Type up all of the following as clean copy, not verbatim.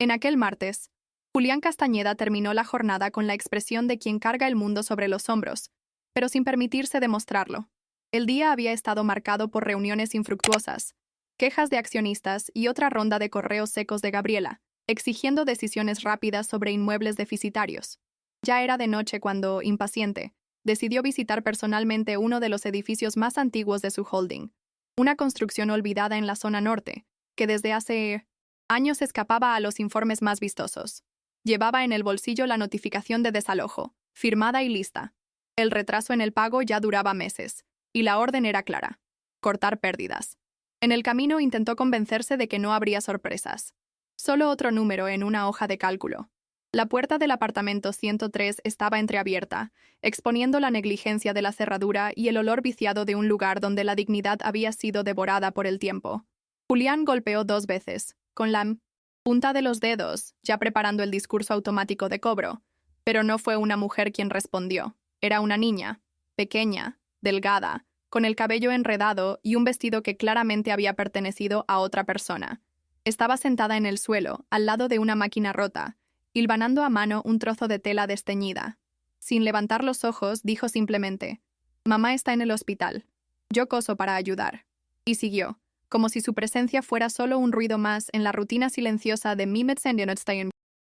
En aquel martes, Julián Castañeda terminó la jornada con la expresión de quien carga el mundo sobre los hombros, pero sin permitirse demostrarlo. El día había estado marcado por reuniones infructuosas, quejas de accionistas y otra ronda de correos secos de Gabriela, exigiendo decisiones rápidas sobre inmuebles deficitarios. Ya era de noche cuando, impaciente, decidió visitar personalmente uno de los edificios más antiguos de su holding, una construcción olvidada en la zona norte, que desde hace años escapaba a los informes más vistosos. Llevaba en el bolsillo la notificación de desalojo, firmada y lista. El retraso en el pago ya duraba meses, y la orden era clara: cortar pérdidas. En el camino intentó convencerse de que no habría sorpresas. Solo otro número en una hoja de cálculo. La puerta del apartamento 103 estaba entreabierta, exponiendo la negligencia de la cerradura y el olor viciado de un lugar donde la dignidad había sido devorada por el tiempo. Julián golpeó 2 veces, con la punta de los dedos, ya preparando el discurso automático de cobro, pero no fue una mujer quien respondió. Era una niña, pequeña, delgada, con el cabello enredado y un vestido que claramente había pertenecido a otra persona. Estaba sentada en el suelo, al lado de una máquina rota, hilvanando a mano un trozo de tela desteñida. Sin levantar los ojos, dijo simplemente: «Mamá está en el hospital. Yo coso para ayudar». Y siguió, como si su presencia fuera solo un ruido más en la rutina silenciosa de Mimetsendienotstein.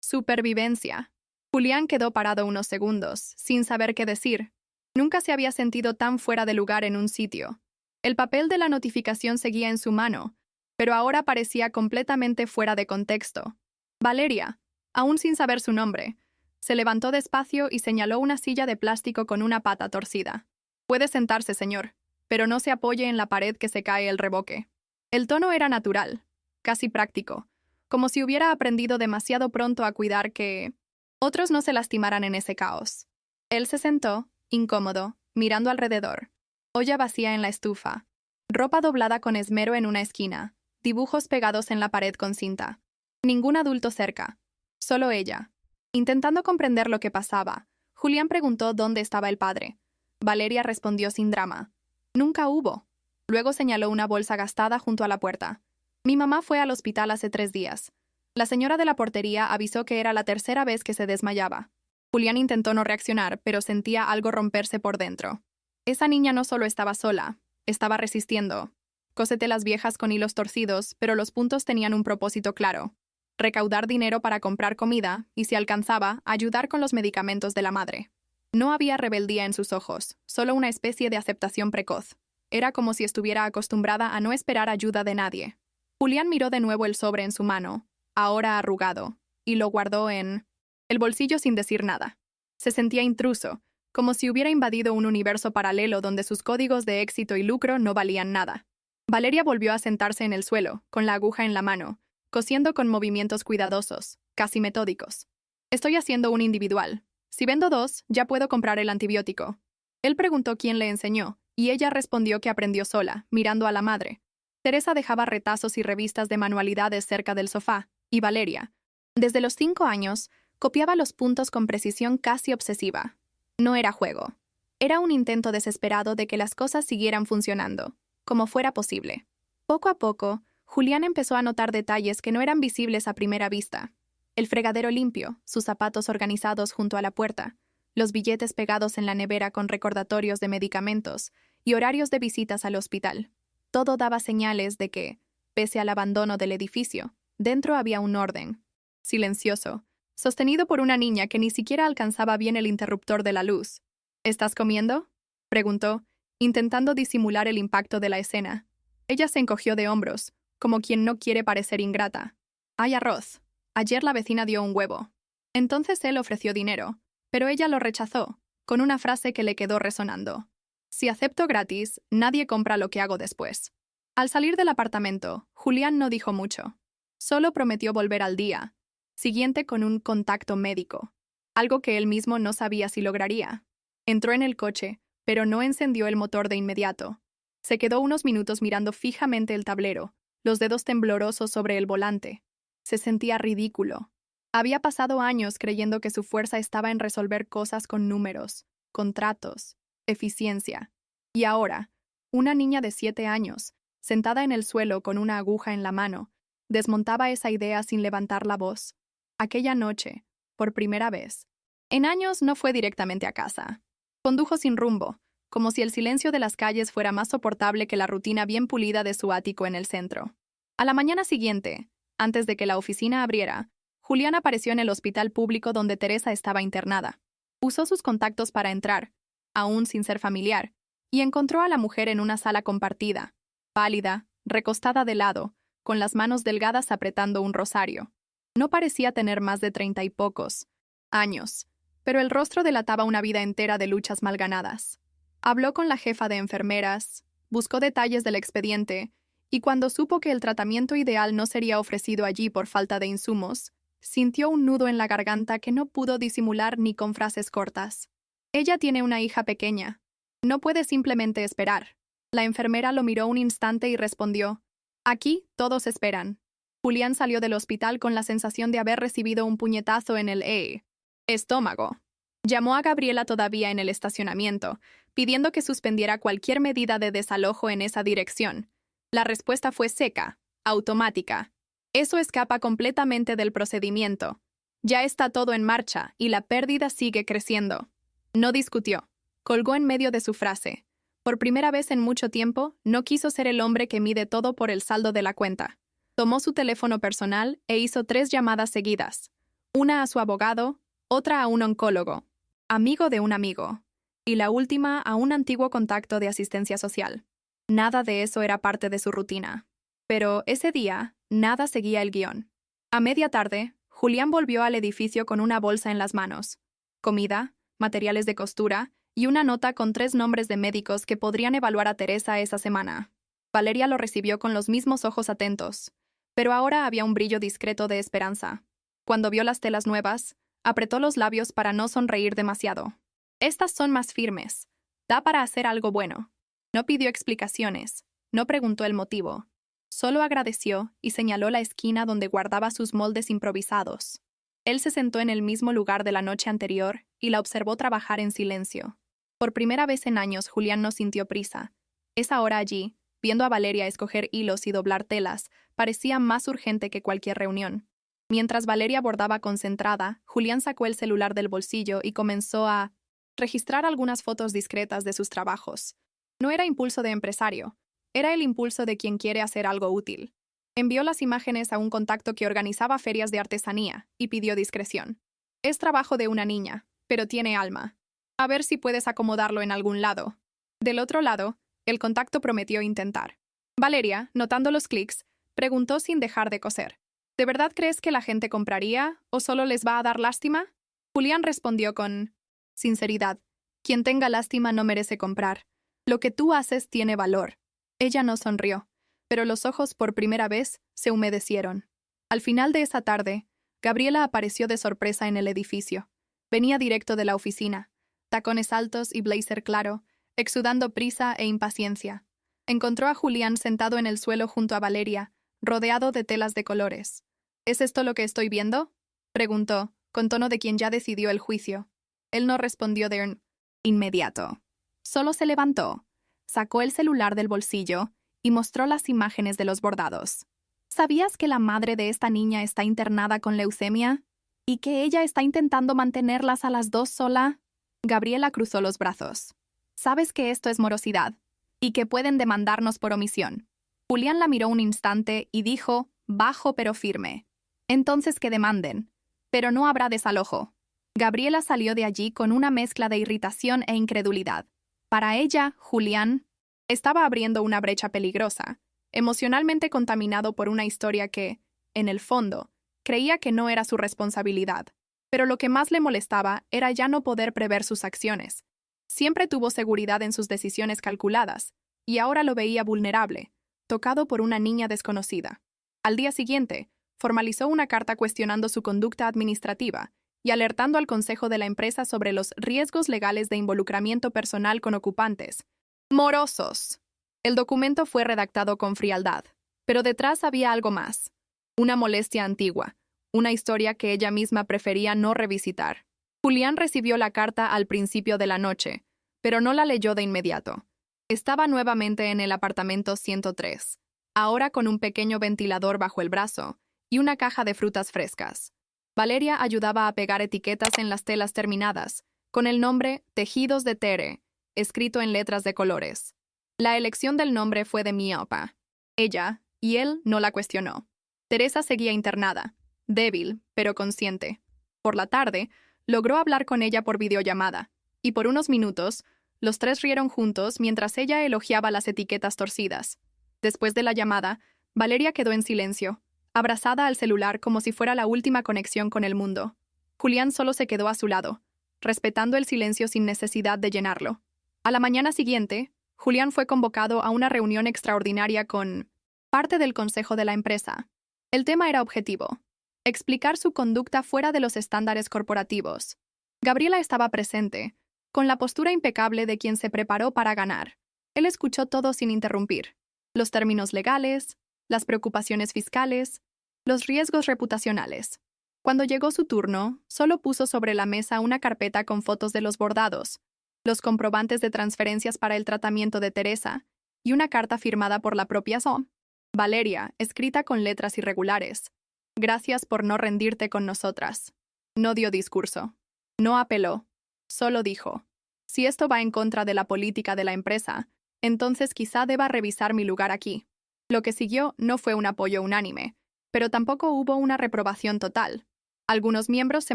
Supervivencia. Julián quedó parado unos segundos, sin saber qué decir. Nunca se había sentido tan fuera de lugar en un sitio. El papel de la notificación seguía en su mano, pero ahora parecía completamente fuera de contexto. Valeria, aún sin saber su nombre, se levantó despacio y señaló una silla de plástico con una pata torcida. «Puede sentarse, señor, pero no se apoye en la pared que se cae el reboque». El tono era natural, casi práctico, como si hubiera aprendido demasiado pronto a cuidar que otros no se lastimaran en ese caos. Él se sentó, incómodo, mirando alrededor. Olla vacía en la estufa, ropa doblada con esmero en una esquina, dibujos pegados en la pared con cinta. Ningún adulto cerca, solo ella. Intentando comprender lo que pasaba, Julián preguntó dónde estaba el padre. Valeria respondió sin drama: «Nunca hubo». Luego señaló una bolsa gastada junto a la puerta. «Mi mamá fue al hospital hace 3 días. La señora de la portería avisó que era la tercera vez que se desmayaba». Julián intentó no reaccionar, pero sentía algo romperse por dentro. Esa niña no solo estaba sola, estaba resistiendo. Cósetelas viejas con hilos torcidos, pero los puntos tenían un propósito claro: recaudar dinero para comprar comida y, si alcanzaba, ayudar con los medicamentos de la madre. No había rebeldía en sus ojos, solo una especie de aceptación precoz. Era como si estuviera acostumbrada a no esperar ayuda de nadie. Julián miró de nuevo el sobre en su mano, ahora arrugado, y lo guardó en el bolsillo sin decir nada. Se sentía intruso, como si hubiera invadido un universo paralelo donde sus códigos de éxito y lucro no valían nada. Valeria volvió a sentarse en el suelo, con la aguja en la mano, cosiendo con movimientos cuidadosos, casi metódicos. «Estoy haciendo un individual. Si vendo 2, ya puedo comprar el antibiótico». Él preguntó quién le enseñó, y ella respondió que aprendió sola, mirando a la madre. Teresa dejaba retazos y revistas de manualidades cerca del sofá, y Valeria, desde los 5 años, copiaba los puntos con precisión casi obsesiva. No era juego. Era un intento desesperado de que las cosas siguieran funcionando, como fuera posible. Poco a poco, Julián empezó a notar detalles que no eran visibles a primera vista. El fregadero limpio, sus zapatos organizados junto a la puerta, los billetes pegados en la nevera con recordatorios de medicamentos y horarios de visitas al hospital. Todo daba señales de que, pese al abandono del edificio, dentro había un orden, silencioso, sostenido por una niña que ni siquiera alcanzaba bien el interruptor de la luz. «¿Estás comiendo?», preguntó, intentando disimular el impacto de la escena. Ella se encogió de hombros, como quien no quiere parecer ingrata. «Hay arroz. Ayer la vecina dio un huevo». Entonces él ofreció dinero, pero ella lo rechazó, con una frase que le quedó resonando: «Si acepto gratis, nadie compra lo que hago después». Al salir del apartamento, Julián no dijo mucho. Solo prometió volver al día siguiente con un contacto médico, algo que él mismo no sabía si lograría. Entró en el coche, pero no encendió el motor de inmediato. Se quedó unos minutos mirando fijamente el tablero, los dedos temblorosos sobre el volante. Se sentía ridículo. Había pasado años creyendo que su fuerza estaba en resolver cosas con números, contratos, eficiencia. Y ahora, una niña de 7 años, sentada en el suelo con una aguja en la mano, desmontaba esa idea sin levantar la voz. Aquella noche, por primera vez, en años no fue directamente a casa. Condujo sin rumbo, como si el silencio de las calles fuera más soportable que la rutina bien pulida de su ático en el centro. A la mañana siguiente, antes de que la oficina abriera, Julián apareció en el hospital público donde Teresa estaba internada. Usó sus contactos para entrar, aún sin ser familiar, y encontró a la mujer en una sala compartida, pálida, recostada de lado, con las manos delgadas apretando un rosario. No parecía tener más de 30 y pocos años, pero el rostro delataba una vida entera de luchas mal ganadas. Habló con la jefa de enfermeras, buscó detalles del expediente, y cuando supo que el tratamiento ideal no sería ofrecido allí por falta de insumos, sintió un nudo en la garganta que no pudo disimular ni con frases cortas. Ella tiene una hija pequeña. No puede simplemente esperar. La enfermera lo miró un instante y respondió: «Aquí todos esperan». Julián salió del hospital con la sensación de haber recibido un puñetazo en el estómago. Llamó a Gabriela todavía en el estacionamiento, pidiendo que suspendiera cualquier medida de desalojo en esa dirección. La respuesta fue seca, automática. Eso escapa completamente del procedimiento. Ya está todo en marcha y la pérdida sigue creciendo. No discutió. Colgó en medio de su frase. Por primera vez en mucho tiempo, no quiso ser el hombre que mide todo por el saldo de la cuenta. Tomó su teléfono personal e hizo 3 llamadas seguidas. Una a su abogado, otra a un oncólogo, amigo de un amigo, y la última a un antiguo contacto de asistencia social. Nada de eso era parte de su rutina. Pero ese día, nada seguía el guión. A media tarde, Julián volvió al edificio con una bolsa en las manos. Comida, materiales de costura y una nota con 3 nombres de médicos que podrían evaluar a Teresa esa semana. Valeria lo recibió con los mismos ojos atentos, pero ahora había un brillo discreto de esperanza. Cuando vio las telas nuevas, apretó los labios para no sonreír demasiado. «Estas son más firmes. Da para hacer algo bueno». No pidió explicaciones, no preguntó el motivo. Solo agradeció y señaló la esquina donde guardaba sus moldes improvisados. Él se sentó en el mismo lugar de la noche anterior y la observó trabajar en silencio. Por primera vez en años, Julián no sintió prisa. Esa hora allí, viendo a Valeria escoger hilos y doblar telas, parecía más urgente que cualquier reunión. Mientras Valeria bordaba concentrada, Julián sacó el celular del bolsillo y comenzó a registrar algunas fotos discretas de sus trabajos. No era impulso de empresario, era el impulso de quien quiere hacer algo útil. Envió las imágenes a un contacto que organizaba ferias de artesanía y pidió discreción. «Es trabajo de una niña, pero tiene alma. A ver si puedes acomodarlo en algún lado». Del otro lado, el contacto prometió intentar. Valeria, notando los clics, preguntó sin dejar de coser: «¿De verdad crees que la gente compraría o solo les va a dar lástima?» Julián respondió con sinceridad: «Quien tenga lástima no merece comprar. Lo que tú haces tiene valor». Ella no sonrió, pero los ojos por primera vez se humedecieron. Al final de esa tarde, Gabriela apareció de sorpresa en el edificio. Venía directo de la oficina, tacones altos y blazer claro, exudando prisa e impaciencia. Encontró a Julián sentado en el suelo junto a Valeria, rodeado de telas de colores. «¿Es esto lo que estoy viendo?», preguntó, con tono de quien ya decidió el juicio. Él no respondió de inmediato. Solo se levantó, sacó el celular del bolsillo y mostró las imágenes de los bordados. «¿Sabías que la madre de esta niña está internada con leucemia? ¿Y que ella está intentando mantenerlas a las 2 sola?» Gabriela cruzó los brazos. «¿Sabes que esto es morosidad? Y que pueden demandarnos por omisión». Julián la miró un instante y dijo, bajo pero firme: «Entonces que demanden. Pero no habrá desalojo». Gabriela salió de allí con una mezcla de irritación e incredulidad. Para ella, Julián estaba abriendo una brecha peligrosa, emocionalmente contaminado por una historia que, en el fondo, creía que no era su responsabilidad. Pero lo que más le molestaba era ya no poder prever sus acciones. Siempre tuvo seguridad en sus decisiones calculadas, y ahora lo veía vulnerable, tocado por una niña desconocida. Al día siguiente, formalizó una carta cuestionando su conducta administrativa y alertando al consejo de la empresa sobre los riesgos legales de involucramiento personal con ocupantes morosos. El documento fue redactado con frialdad, pero detrás había algo más. Una molestia antigua, una historia que ella misma prefería no revisitar. Julián recibió la carta al principio de la noche, pero no la leyó de inmediato. Estaba nuevamente en el apartamento 103. ahora con un pequeño ventilador bajo el brazo y una caja de frutas frescas. Valeria ayudaba a pegar etiquetas en las telas terminadas, con el nombre Tejidos de Tere, escrito en letras de colores. La elección del nombre fue de Miopa. Ella, y él, no la cuestionó. Teresa seguía internada, débil, pero consciente. Por la tarde, logró hablar con ella por videollamada, y por unos minutos, los tres rieron juntos mientras ella elogiaba las etiquetas torcidas. Después de la llamada, Valeria quedó en silencio, abrazada al celular como si fuera la última conexión con el mundo. Julián solo se quedó a su lado, respetando el silencio sin necesidad de llenarlo. A la mañana siguiente, Julián fue convocado a una reunión extraordinaria con parte del consejo de la empresa. El tema era objetivo: explicar su conducta fuera de los estándares corporativos. Gabriela estaba presente, con la postura impecable de quien se preparó para ganar. Él escuchó todo sin interrumpir: los términos legales, las preocupaciones fiscales, los riesgos reputacionales. Cuando llegó su turno, solo puso sobre la mesa una carpeta con fotos de los bordados, los comprobantes de transferencias para el tratamiento de Teresa y una carta firmada por la propia SOM. Valeria, escrita con letras irregulares. Gracias por no rendirte con nosotras. No dio discurso. No apeló. Solo dijo: si esto va en contra de la política de la empresa, entonces quizá deba revisar mi lugar aquí. Lo que siguió no fue un apoyo unánime, pero tampoco hubo una reprobación total. Algunos miembros se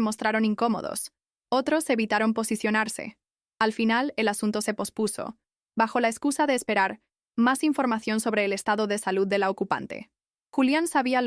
mostraron incómodos, otros evitaron posicionarse. Al final, el asunto se pospuso, bajo la excusa de esperar más información sobre el estado de salud de la ocupante. Julián sabía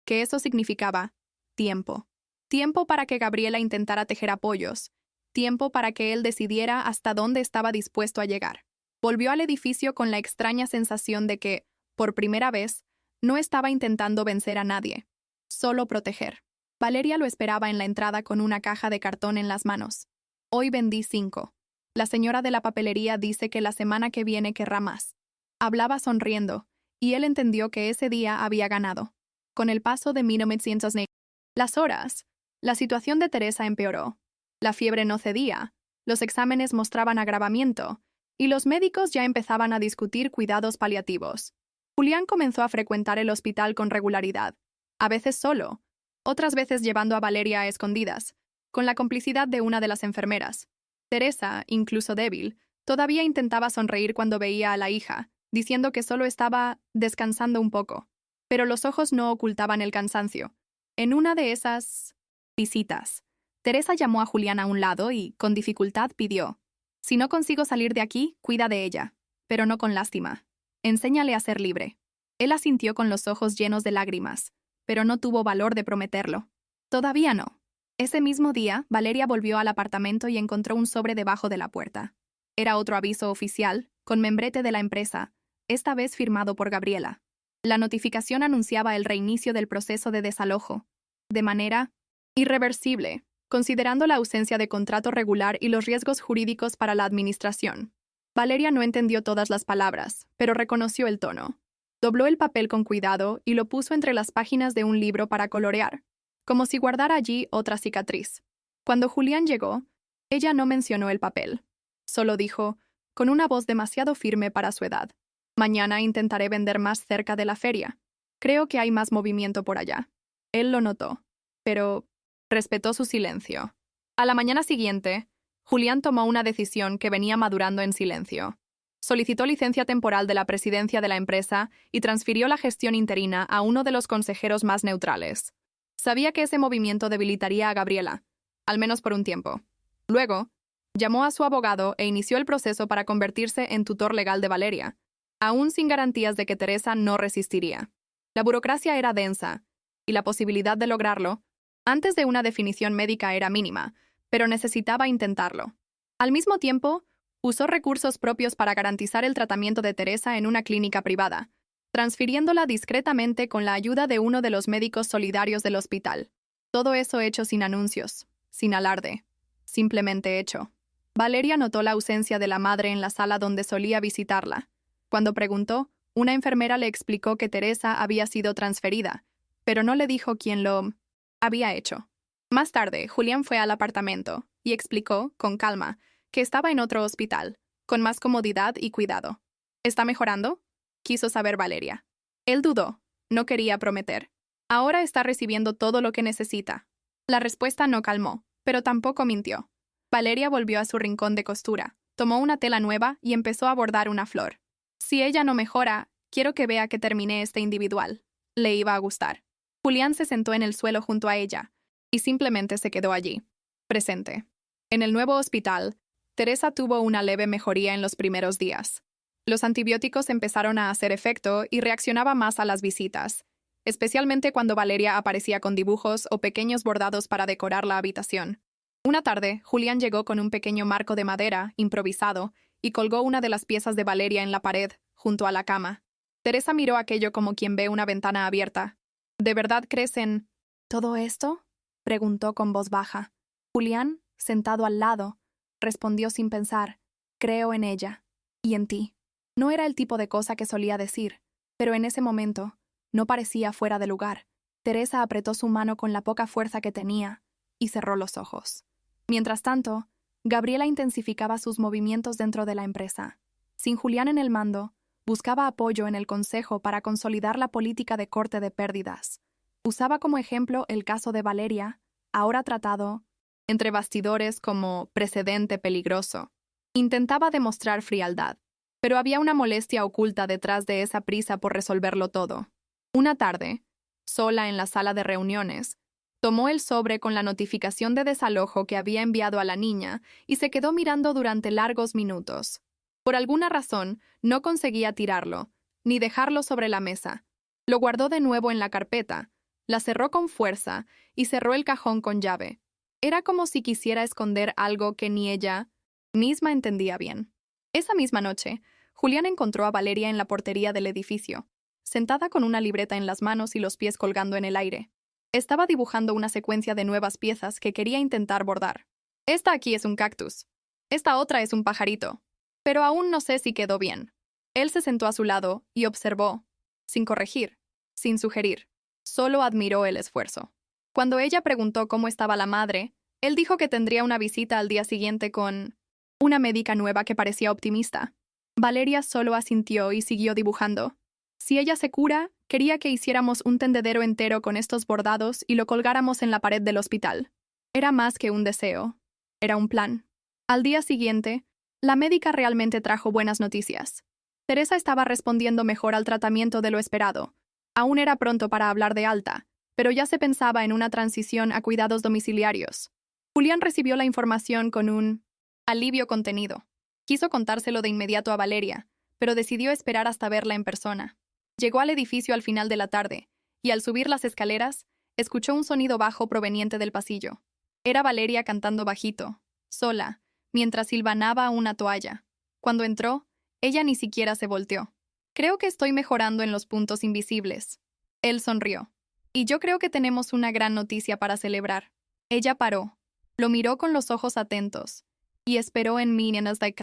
que eso significaba: tiempo. Tiempo para que Gabriela intentara tejer apoyos, tiempo para que él decidiera hasta dónde estaba dispuesto a llegar. Volvió al edificio con la extraña sensación de que, por primera vez, no estaba intentando vencer a nadie, solo proteger. Valeria lo esperaba en la entrada con una caja de cartón en las manos. Hoy vendí 5. La señora de la papelería dice que la semana que viene querrá más. Hablaba sonriendo, y él entendió que ese día había ganado. Con el paso de 1990, las horas, la situación de Teresa empeoró. La fiebre no cedía, los exámenes mostraban agravamiento, y los médicos ya empezaban a discutir cuidados paliativos. Julián comenzó a frecuentar el hospital con regularidad, a veces solo, otras veces llevando a Valeria a escondidas, con la complicidad de una de las enfermeras. Teresa, incluso débil, todavía intentaba sonreír cuando veía a la hija, diciendo que solo estaba descansando un poco. Pero los ojos no ocultaban el cansancio. En una de esas visitas, Teresa llamó a Julián a un lado y, con dificultad, pidió: si no consigo salir de aquí, cuida de ella, pero no con lástima. Enséñale a ser libre. Él asintió con los ojos llenos de lágrimas, pero no tuvo valor de prometerlo. Todavía no. Ese mismo día, Valeria volvió al apartamento y encontró un sobre debajo de la puerta. Era otro aviso oficial, con membrete de la empresa, esta vez firmado por Gabriela. La notificación anunciaba el reinicio del proceso de desalojo, de manera irreversible, considerando la ausencia de contrato regular y los riesgos jurídicos para la administración. Valeria no entendió todas las palabras, pero reconoció el tono. Dobló el papel con cuidado y lo puso entre las páginas de un libro para colorear, como si guardara allí otra cicatriz. Cuando Julián llegó, ella no mencionó el papel. Solo dijo, con una voz demasiado firme para su edad: mañana intentaré vender más cerca de la feria. Creo que hay más movimiento por allá. Él lo notó, pero respetó su silencio. A la mañana siguiente, Julián tomó una decisión que venía madurando en silencio. Solicitó licencia temporal de la presidencia de la empresa y transfirió la gestión interina a uno de los consejeros más neutrales. Sabía que ese movimiento debilitaría a Gabriela, al menos por un tiempo. Luego, llamó a su abogado e inició el proceso para convertirse en tutor legal de Valeria, aún sin garantías de que Teresa no resistiría. La burocracia era densa, y la posibilidad de lograrlo, antes de una definición médica, era mínima, pero necesitaba intentarlo. Al mismo tiempo, usó recursos propios para garantizar el tratamiento de Teresa en una clínica privada, transfiriéndola discretamente con la ayuda de uno de los médicos solidarios del hospital. Todo eso hecho sin anuncios, sin alarde, simplemente hecho. Valeria notó la ausencia de la madre en la sala donde solía visitarla. Cuando preguntó, una enfermera le explicó que Teresa había sido transferida, pero no le dijo quién lo había hecho. Más tarde, Julián fue al apartamento y explicó, con calma, que estaba en otro hospital, con más comodidad y cuidado. ¿Está mejorando?, quiso saber Valeria. Él dudó. No quería prometer. Ahora está recibiendo todo lo que necesita. La respuesta no calmó, pero tampoco mintió. Valeria volvió a su rincón de costura, tomó una tela nueva y empezó a bordar una flor. Si ella no mejora, quiero que vea que terminé este individual. Le iba a gustar. Julián se sentó en el suelo junto a ella y simplemente se quedó allí, presente. En el nuevo hospital, Teresa tuvo una leve mejoría en los primeros días. Los antibióticos empezaron a hacer efecto y reaccionaba más a las visitas, especialmente cuando Valeria aparecía con dibujos o pequeños bordados para decorar la habitación. Una tarde, Julián llegó con un pequeño marco de madera, improvisado, y colgó una de las piezas de Valeria en la pared, junto a la cama. Teresa miró aquello como quien ve una ventana abierta. ¿De verdad crees en todo esto?, preguntó con voz baja. Julián, sentado al lado, respondió sin pensar: creo en ella. Y en ti. No era el tipo de cosa que solía decir, pero en ese momento no parecía fuera de lugar. Teresa apretó su mano con la poca fuerza que tenía y cerró los ojos. Mientras tanto, Gabriela intensificaba sus movimientos dentro de la empresa. Sin Julián en el mando, buscaba apoyo en el consejo para consolidar la política de corte de pérdidas. Usaba como ejemplo el caso de Valeria, ahora tratado entre bastidores como precedente peligroso. Intentaba demostrar frialdad, pero había una molestia oculta detrás de esa prisa por resolverlo todo. Una tarde, sola en la sala de reuniones, tomó el sobre con la notificación de desalojo que había enviado a la niña y se quedó mirando durante largos minutos. Por alguna razón, no conseguía tirarlo, ni dejarlo sobre la mesa. Lo guardó de nuevo en la carpeta, la cerró con fuerza y cerró el cajón con llave. Era como si quisiera esconder algo que ni ella misma entendía bien. Esa misma noche, Julián encontró a Valeria en la portería del edificio, sentada con una libreta en las manos y los pies colgando en el aire. Estaba dibujando una secuencia de nuevas piezas que quería intentar bordar. Esta aquí es un cactus. Esta otra es un pajarito. Pero aún no sé si quedó bien. Él se sentó a su lado y observó, sin corregir, sin sugerir. Solo admiró el esfuerzo. Cuando ella preguntó cómo estaba la madre, él dijo que tendría una visita al día siguiente con una médica nueva que parecía optimista. Valeria solo asintió y siguió dibujando. Si ella se cura, quería que hiciéramos un tendedero entero con estos bordados y lo colgáramos en la pared del hospital. Era más que un deseo. Era un plan. Al día siguiente, la médica realmente trajo buenas noticias. Teresa estaba respondiendo mejor al tratamiento de lo esperado. Aún era pronto para hablar de alta, pero ya se pensaba en una transición a cuidados domiciliarios. Julián recibió la información con un alivio contenido. Quiso contárselo de inmediato a Valeria, pero decidió esperar hasta verla en persona. Llegó al edificio al final de la tarde, y al subir las escaleras, escuchó un sonido bajo proveniente del pasillo. Era Valeria cantando bajito, sola, mientras silvanaba una toalla. Cuando entró, ella ni siquiera se volteó. Creo que estoy mejorando en los puntos invisibles. Él sonrió. Y yo creo que tenemos una gran noticia para celebrar. Ella paró, lo miró con los ojos atentos, y esperó en minianas de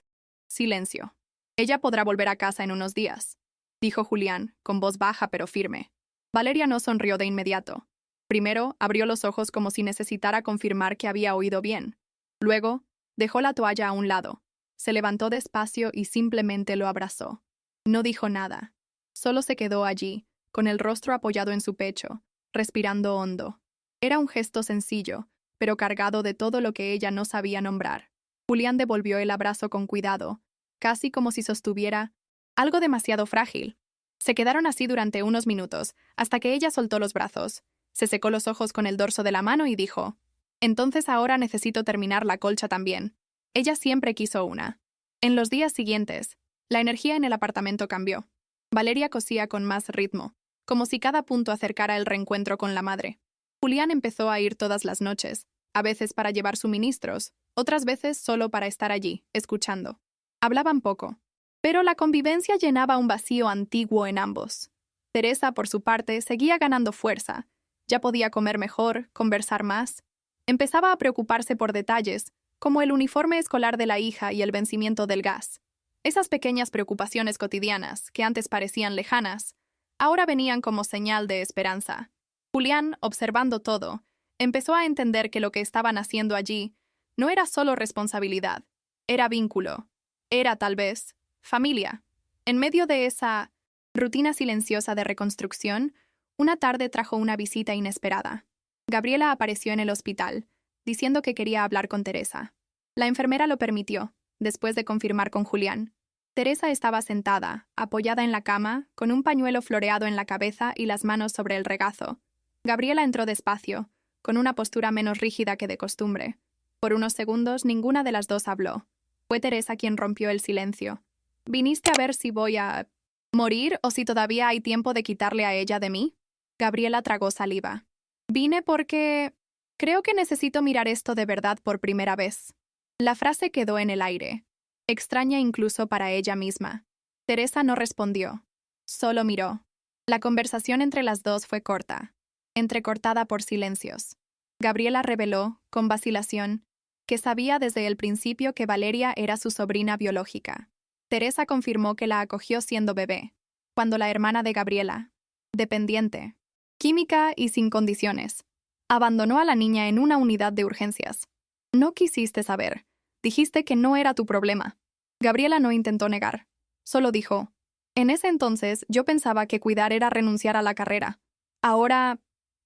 silencio. Ella podrá volver a casa en unos días, dijo Julián, con voz baja pero firme. Valeria no sonrió de inmediato. Primero, abrió los ojos como si necesitara confirmar que había oído bien. Luego, dejó la toalla a un lado. Se levantó despacio y simplemente lo abrazó. No dijo nada. Solo se quedó allí, con el rostro apoyado en su pecho, respirando hondo. Era un gesto sencillo, pero cargado de todo lo que ella no sabía nombrar. Julián devolvió el abrazo con cuidado, casi como si sostuviera algo demasiado frágil. Se quedaron así durante unos minutos, hasta que ella soltó los brazos. Se secó los ojos con el dorso de la mano y dijo: «Entonces ahora necesito terminar la colcha también». Ella siempre quiso una. En los días siguientes, la energía en el apartamento cambió. Valeria cosía con más ritmo, como si cada punto acercara el reencuentro con la madre. Julián empezó a ir todas las noches, a veces para llevar suministros, otras veces solo para estar allí, escuchando. Hablaban poco, pero la convivencia llenaba un vacío antiguo en ambos. Teresa, por su parte, seguía ganando fuerza. Ya podía comer mejor, conversar más. Empezaba a preocuparse por detalles, como el uniforme escolar de la hija y el vencimiento del gas. Esas pequeñas preocupaciones cotidianas, que antes parecían lejanas, ahora venían como señal de esperanza. Julián, observando todo, empezó a entender que lo que estaban haciendo allí no era solo responsabilidad, era vínculo, era tal vez familia. En medio de esa Rutina silenciosa de reconstrucción. Una tarde trajo una visita inesperada. Gabriela apareció en el hospital, diciendo que quería hablar con Teresa. La enfermera lo permitió, después de confirmar con Julián. Teresa estaba sentada, apoyada en la cama, con un pañuelo floreado en la cabeza y las manos sobre el regazo. Gabriela entró despacio, con una postura menos rígida que de costumbre. Por unos segundos ninguna de las dos habló. Fue Teresa quien rompió el silencio. ¿Viniste a ver si voy a morir o si todavía hay tiempo de quitarle a ella de mí? Gabriela tragó saliva. Vine porque creo que necesito mirar esto de verdad por primera vez. La frase quedó en el aire, extraña incluso para ella misma. Teresa no respondió, solo miró. La conversación entre las dos fue corta, entrecortada por silencios. Gabriela reveló, con vacilación, que sabía desde el principio que Valeria era su sobrina biológica. Teresa confirmó que la acogió siendo bebé, cuando la hermana de Gabriela, dependiente, química y sin condiciones, abandonó a la niña en una unidad de urgencias. No quisiste saber. Dijiste que no era tu problema. Gabriela no intentó negar. Solo dijo, en ese entonces yo pensaba que cuidar era renunciar a la carrera. Ahora,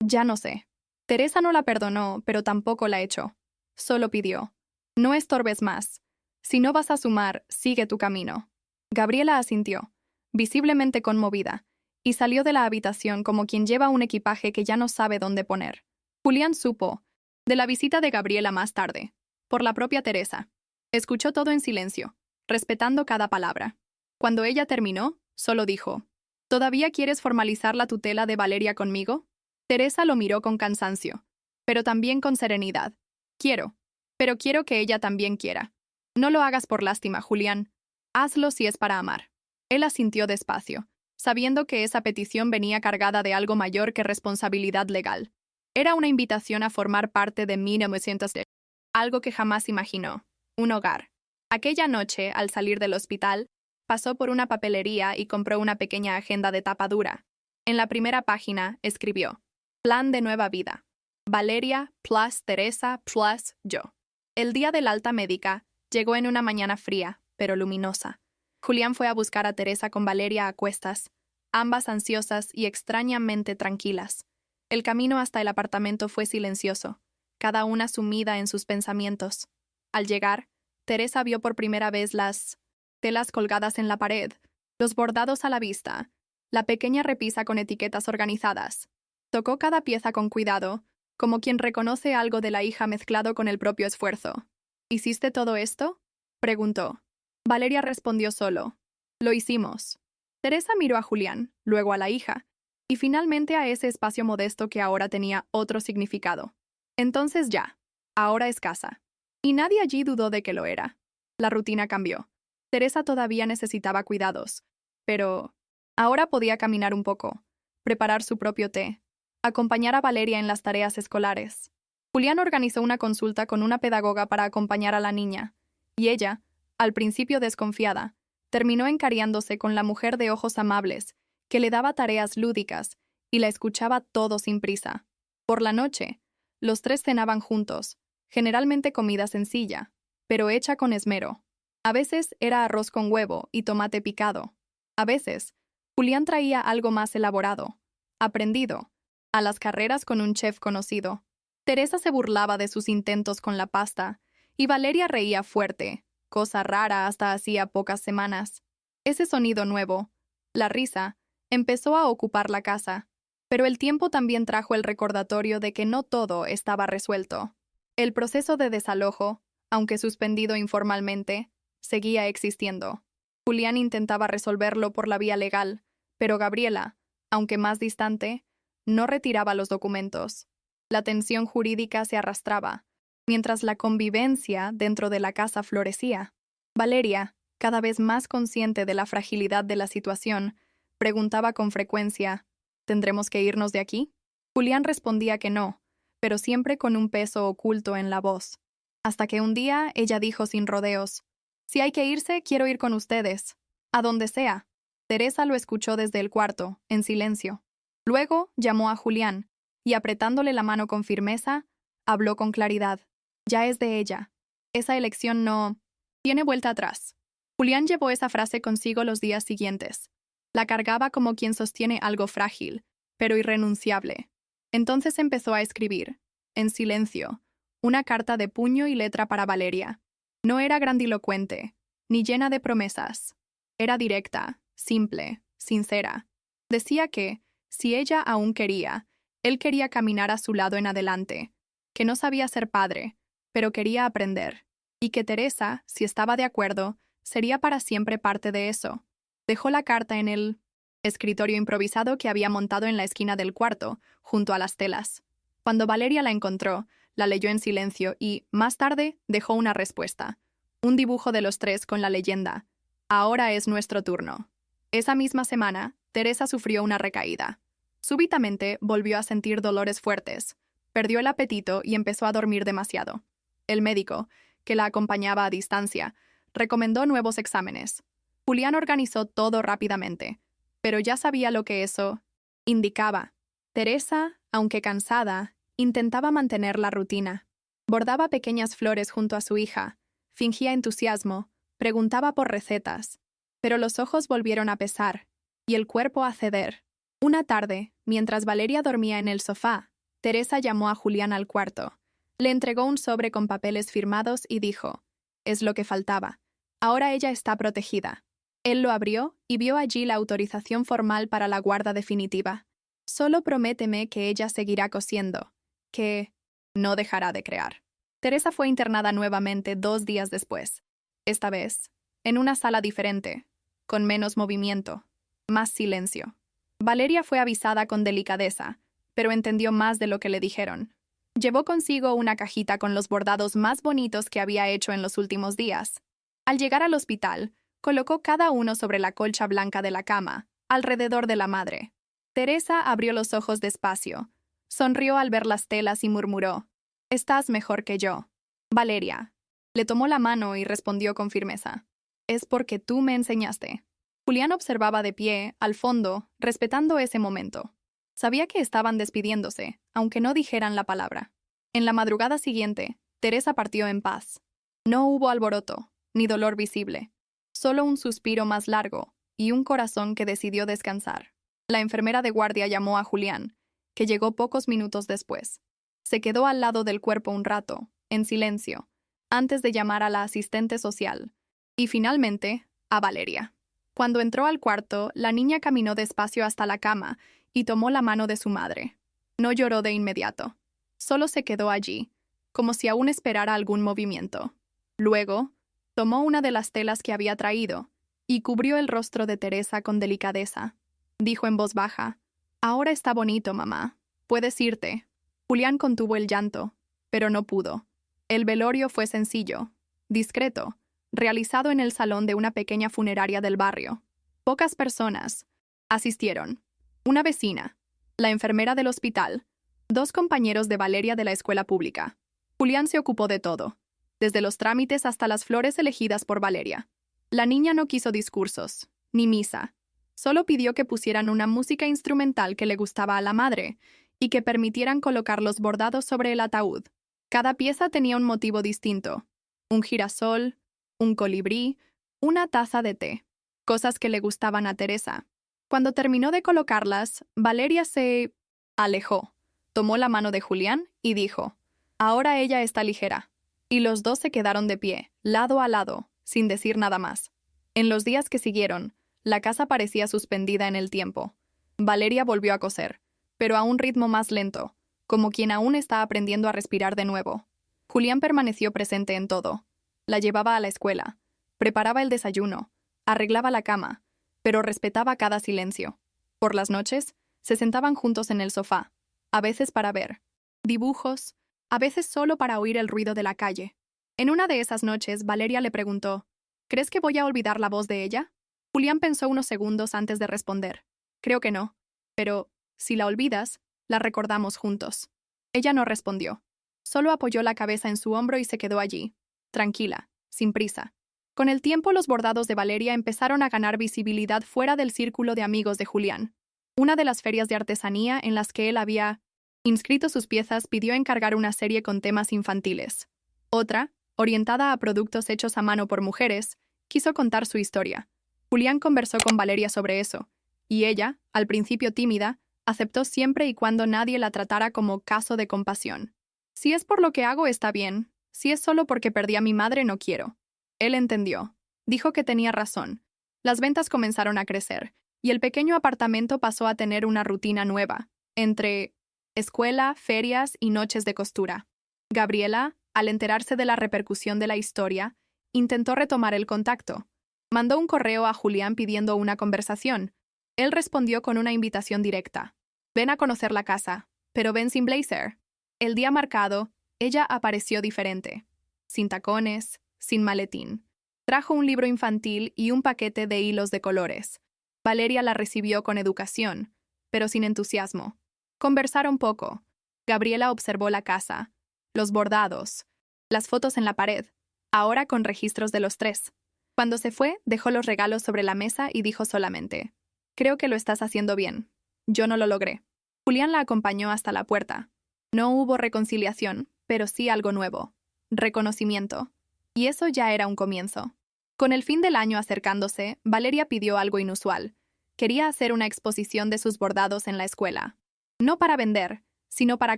ya no sé. Teresa no la perdonó, pero tampoco la echó. Solo pidió, no estorbes más. Si no vas a sumar, sigue tu camino. Gabriela asintió, visiblemente conmovida, y salió de la habitación como quien lleva un equipaje que ya no sabe dónde poner. Julián supo de la visita de Gabriela más tarde, por la propia Teresa. Escuchó todo en silencio, respetando cada palabra. Cuando ella terminó, solo dijo, ¿todavía quieres formalizar la tutela de Valeria conmigo? Teresa lo miró con cansancio, pero también con serenidad. Quiero, pero quiero que ella también quiera. No lo hagas por lástima, Julián. Hazlo si es para amar. Él asintió despacio, sabiendo que esa petición venía cargada de algo mayor que responsabilidad legal. Era una invitación a formar parte de 1910, algo que jamás imaginó, un hogar. Aquella noche, al salir del hospital, pasó por una papelería y compró una pequeña agenda de tapa dura. En la primera página escribió, Plan de nueva vida. Valeria plus Teresa plus yo. El día del alta médica llegó en una mañana fría, pero luminosa. Julián fue a buscar a Teresa con Valeria a cuestas, ambas ansiosas y extrañamente tranquilas. El camino hasta el apartamento fue silencioso, cada una sumida en sus pensamientos. Al llegar, Teresa vio por primera vez las telas colgadas en la pared, los bordados a la vista, la pequeña repisa con etiquetas organizadas. Tocó cada pieza con cuidado, como quien reconoce algo de la hija mezclado con el propio esfuerzo. ¿Hiciste todo esto?, preguntó. Valeria respondió solo. Lo hicimos. Teresa miró a Julián, luego a la hija, y finalmente a ese espacio modesto que ahora tenía otro significado. Entonces ya, ahora es casa. Y nadie allí dudó de que lo era. La rutina cambió. Teresa todavía necesitaba cuidados, pero ahora podía caminar un poco, preparar su propio té, acompañar a Valeria en las tareas escolares. Julián organizó una consulta con una pedagoga para acompañar a la niña, y ella, al principio desconfiada, terminó encariándose con la mujer de ojos amables, que le daba tareas lúdicas y la escuchaba todo sin prisa. Por la noche, los tres cenaban juntos, generalmente comida sencilla, pero hecha con esmero. A veces era arroz con huevo y tomate picado. A veces, Julián traía algo más elaborado, aprendido, a las carreras con un chef conocido. Teresa se burlaba de sus intentos con la pasta, y Valeria reía fuerte, cosa rara hasta hacía pocas semanas. Ese sonido nuevo, la risa, empezó a ocupar la casa, pero el tiempo también trajo el recordatorio de que no todo estaba resuelto. El proceso de desalojo, aunque suspendido informalmente, seguía existiendo. Julián intentaba resolverlo por la vía legal, pero Gabriela, aunque más distante, no retiraba los documentos. La tensión jurídica se arrastraba, mientras la convivencia dentro de la casa florecía. Valeria, cada vez más consciente de la fragilidad de la situación, preguntaba con frecuencia, ¿tendremos que irnos de aquí? Julián respondía que no, pero siempre con un peso oculto en la voz. Hasta que un día ella dijo sin rodeos, si hay que irse, quiero ir con ustedes. A donde sea. Teresa lo escuchó desde el cuarto, en silencio. Luego llamó a Julián, y apretándole la mano con firmeza, habló con claridad. Ya es de ella. Esa elección no tiene vuelta atrás. Julián llevó esa frase consigo los días siguientes. La cargaba como quien sostiene algo frágil, pero irrenunciable. Entonces empezó a escribir, en silencio, una carta de puño y letra para Valeria. No era grandilocuente, ni llena de promesas. Era directa, simple, sincera. Decía que, si ella aún quería, él quería caminar a su lado en adelante, que no sabía ser padre, pero quería aprender, y que Teresa, si estaba de acuerdo, sería para siempre parte de eso. Dejó la carta en el escritorio improvisado que había montado en la esquina del cuarto, junto a las telas. Cuando Valeria la encontró, la leyó en silencio y, más tarde, dejó una respuesta. Un dibujo de los tres con la leyenda: «Ahora es nuestro turno». Esa misma semana, Teresa sufrió una recaída. Súbitamente volvió a sentir dolores fuertes, perdió el apetito y empezó a dormir demasiado. El médico, que la acompañaba a distancia, recomendó nuevos exámenes. Julián organizó todo rápidamente, pero ya sabía lo que eso indicaba. Teresa, aunque cansada, intentaba mantener la rutina. Bordaba pequeñas flores junto a su hija, fingía entusiasmo, preguntaba por recetas, pero los ojos volvieron a pesar y el cuerpo a ceder. Una tarde, mientras Valeria dormía en el sofá, Teresa llamó a Julián al cuarto. Le entregó un sobre con papeles firmados y dijo: «Es lo que faltaba. Ahora ella está protegida». Él lo abrió y vio allí la autorización formal para la guarda definitiva. «Solo prométeme que ella seguirá cosiendo, que no dejará de crear». Teresa fue internada nuevamente 2 días después. Esta vez, en una sala diferente, con menos movimiento, más silencio. Valeria fue avisada con delicadeza, pero entendió más de lo que le dijeron. Llevó consigo una cajita con los bordados más bonitos que había hecho en los últimos días. Al llegar al hospital, colocó cada uno sobre la colcha blanca de la cama, alrededor de la madre. Teresa abrió los ojos despacio, sonrió al ver las telas y murmuró: «Estás mejor que yo». Valeria le tomó la mano y respondió con firmeza: «Es porque tú me enseñaste». Julián observaba de pie, al fondo, respetando ese momento. Sabía que estaban despidiéndose, aunque no dijeran la palabra. En la madrugada siguiente, Teresa partió en paz. No hubo alboroto, ni dolor visible. Solo un suspiro más largo y un corazón que decidió descansar. La enfermera de guardia llamó a Julián, que llegó pocos minutos después. Se quedó al lado del cuerpo un rato, en silencio, antes de llamar a la asistente social, y finalmente, a Valeria. Cuando entró al cuarto, la niña caminó despacio hasta la cama y tomó la mano de su madre. No lloró de inmediato. Solo se quedó allí, como si aún esperara algún movimiento. Luego, tomó una de las telas que había traído y cubrió el rostro de Teresa con delicadeza. Dijo en voz baja: «Ahora está bonito, mamá. Puedes irte». Julián contuvo el llanto, pero no pudo. El velorio fue sencillo, discreto, realizado en el salón de una pequeña funeraria del barrio. Pocas personas asistieron. Una vecina, la enfermera del hospital, 2 compañeros de Valeria de la escuela pública. Julián se ocupó de todo, desde los trámites hasta las flores elegidas por Valeria. La niña no quiso discursos, ni misa. Solo pidió que pusieran una música instrumental que le gustaba a la madre y que permitieran colocar los bordados sobre el ataúd. Cada pieza tenía un motivo distinto: un girasol, un colibrí, una taza de té, cosas que le gustaban a Teresa. Cuando terminó de colocarlas, Valeria se alejó, tomó la mano de Julián y dijo: «Ahora ella está ligera». Y los dos se quedaron de pie, lado a lado, sin decir nada más. En los días que siguieron, la casa parecía suspendida en el tiempo. Valeria volvió a coser, pero a un ritmo más lento, como quien aún está aprendiendo a respirar de nuevo. Julián permaneció presente en todo. La llevaba a la escuela, preparaba el desayuno, arreglaba la cama, pero respetaba cada silencio. Por las noches, se sentaban juntos en el sofá, a veces para ver dibujos, a veces solo para oír el ruido de la calle. En una de esas noches, Valeria le preguntó: «¿Crees que voy a olvidar la voz de ella?». Julián pensó unos segundos antes de responder: «Creo que no, pero, si la olvidas, la recordamos juntos». Ella no respondió. Solo apoyó la cabeza en su hombro y se quedó allí, tranquila, sin prisa. Con el tiempo, los bordados de Valeria empezaron a ganar visibilidad fuera del círculo de amigos de Julián. Una de las ferias de artesanía en las que él había inscrito sus piezas pidió encargar una serie con temas infantiles. Otra, orientada a productos hechos a mano por mujeres, quiso contar su historia. Julián conversó con Valeria sobre eso, Y ella, al principio tímida, aceptó siempre y cuando nadie la tratara como caso de compasión. Si es por lo que hago, está bien. Si es solo porque perdí a mi madre, no quiero. Él entendió. Dijo que tenía razón. Las ventas comenzaron a crecer, y el pequeño apartamento pasó a tener una rutina nueva, entre escuela, ferias y noches de costura. Gabriela, al enterarse de la repercusión de la historia, intentó retomar el contacto. Mandó un correo a Julián pidiendo una conversación. Él respondió con una invitación directa. Ven a conocer la casa, pero ven sin blazer. El día marcado, ella apareció diferente. Sin tacones, sin maletín. Trajo un libro infantil y un paquete de hilos de colores. Valeria la recibió con educación, pero sin entusiasmo. Conversaron poco. Gabriela observó la casa, los bordados, las fotos en la pared, ahora con registros de los tres. Cuando se fue, dejó los regalos sobre la mesa y dijo solamente: «Creo que lo estás haciendo bien. Yo no lo logré». Julián la acompañó hasta la puerta. No hubo reconciliación, pero sí algo nuevo. Reconocimiento. Y eso ya era un comienzo. Con el fin del año acercándose, Valeria pidió algo inusual. Quería hacer una exposición de sus bordados en la escuela. No para vender, sino para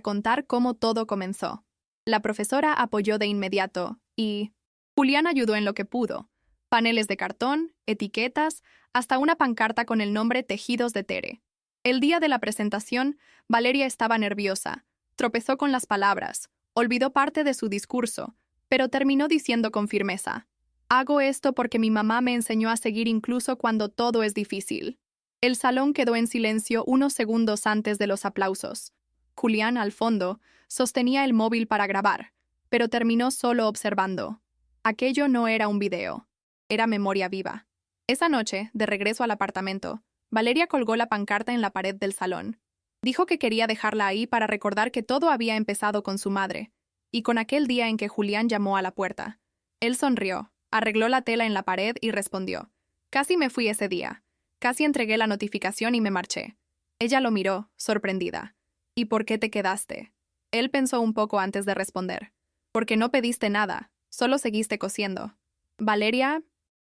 contar cómo todo comenzó. La profesora apoyó de inmediato y Julián ayudó en lo que pudo. Paneles de cartón, etiquetas, hasta una pancarta con el nombre Tejidos de Tere. El día de la presentación, Valeria estaba nerviosa. Tropezó con las palabras, olvidó parte de su discurso, pero terminó diciendo con firmeza: «Hago esto porque mi mamá me enseñó a seguir incluso cuando todo es difícil». El salón quedó en silencio unos segundos antes de los aplausos. Julián, al fondo, sostenía el móvil para grabar, pero terminó solo observando. Aquello no era un video, era memoria viva. Esa noche, de regreso al apartamento, Valeria colgó la pancarta en la pared del salón. Dijo que quería dejarla ahí para recordar que todo había empezado con su madre, y con aquel día en que Julián llamó a la puerta. Él sonrió, arregló la tela en la pared y respondió: «Casi me fui ese día. Casi entregué la notificación y me marché». Ella lo miró, sorprendida. «¿Y por qué te quedaste?». Él pensó un poco antes de responder. «Porque no pediste nada, solo seguiste cosiendo». Valeria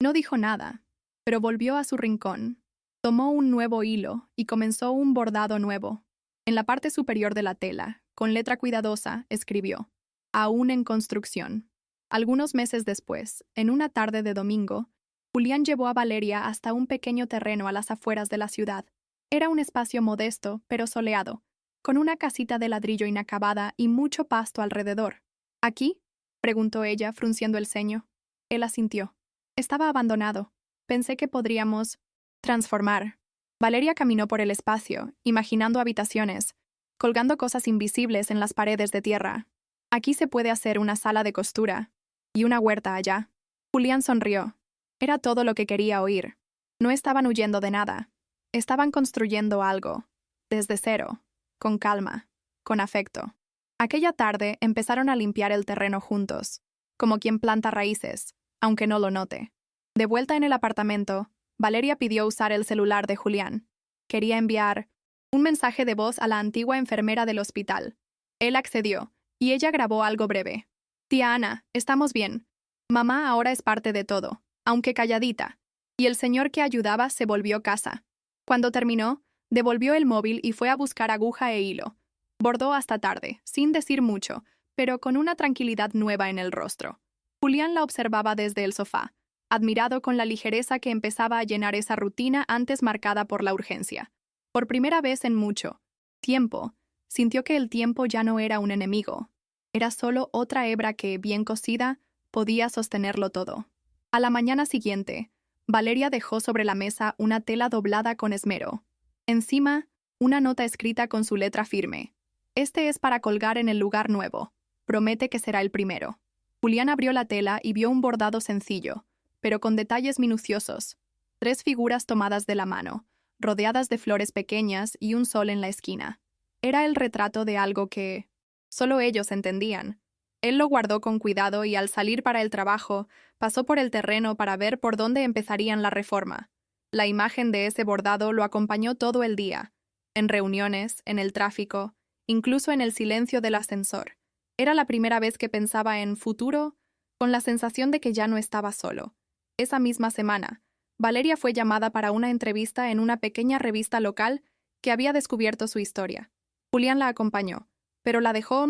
no dijo nada, pero volvió a su rincón. Tomó un nuevo hilo y comenzó un bordado nuevo. En la parte superior de la tela, con letra cuidadosa, escribió: «Aún en construcción». Algunos meses después, en una tarde de domingo, Julián llevó a Valeria hasta un pequeño terreno a las afueras de la ciudad. Era un espacio modesto, pero soleado, con una casita de ladrillo inacabada y mucho pasto alrededor. «¿Aquí?», preguntó ella, frunciendo el ceño. Él asintió. «Estaba abandonado. Pensé que podríamos transformar». Valeria caminó por el espacio, imaginando habitaciones, colgando cosas invisibles en las paredes de tierra. «Aquí se puede hacer una sala de costura. Y una huerta allá». Julián sonrió. Era todo lo que quería oír. No estaban huyendo de nada. Estaban construyendo algo. Desde cero. Con calma. Con afecto. Aquella tarde empezaron a limpiar el terreno juntos, como quien planta raíces, aunque no lo note. De vuelta en el apartamento, Valeria pidió usar el celular de Julián. Quería enviar un mensaje de voz a la antigua enfermera del hospital. Él accedió, y ella grabó algo breve. «Tía Ana, estamos bien. Mamá ahora es parte de todo, aunque calladita». Y el señor que ayudaba se volvió casa. Cuando terminó, devolvió el móvil y fue a buscar aguja e hilo. Bordó hasta tarde, sin decir mucho, pero con una tranquilidad nueva en el rostro. Julián la observaba desde el sofá, admirado con la ligereza que empezaba a llenar esa rutina antes marcada por la urgencia. Por primera vez en mucho tiempo, sintió que el tiempo ya no era un enemigo. Era solo otra hebra que, bien cosida, podía sostenerlo todo. A la mañana siguiente, Valeria dejó sobre la mesa una tela doblada con esmero. Encima, una nota escrita con su letra firme. «Este es para colgar en el lugar nuevo. Promete que será el primero». Julián abrió la tela y vio un bordado sencillo, pero con detalles minuciosos. 3 figuras tomadas de la mano, rodeadas de flores pequeñas y un sol en la esquina. Era el retrato de algo que solo ellos entendían. Él lo guardó con cuidado y al salir para el trabajo, pasó por el terreno para ver por dónde empezarían la reforma. La imagen de ese bordado lo acompañó todo el día, en reuniones, en el tráfico, incluso en el silencio del ascensor. Era la primera vez que pensaba en futuro, con la sensación de que ya no estaba solo. Esa misma semana, Valeria fue llamada para una entrevista en una pequeña revista local que había descubierto su historia. Julián la acompañó, pero la dejó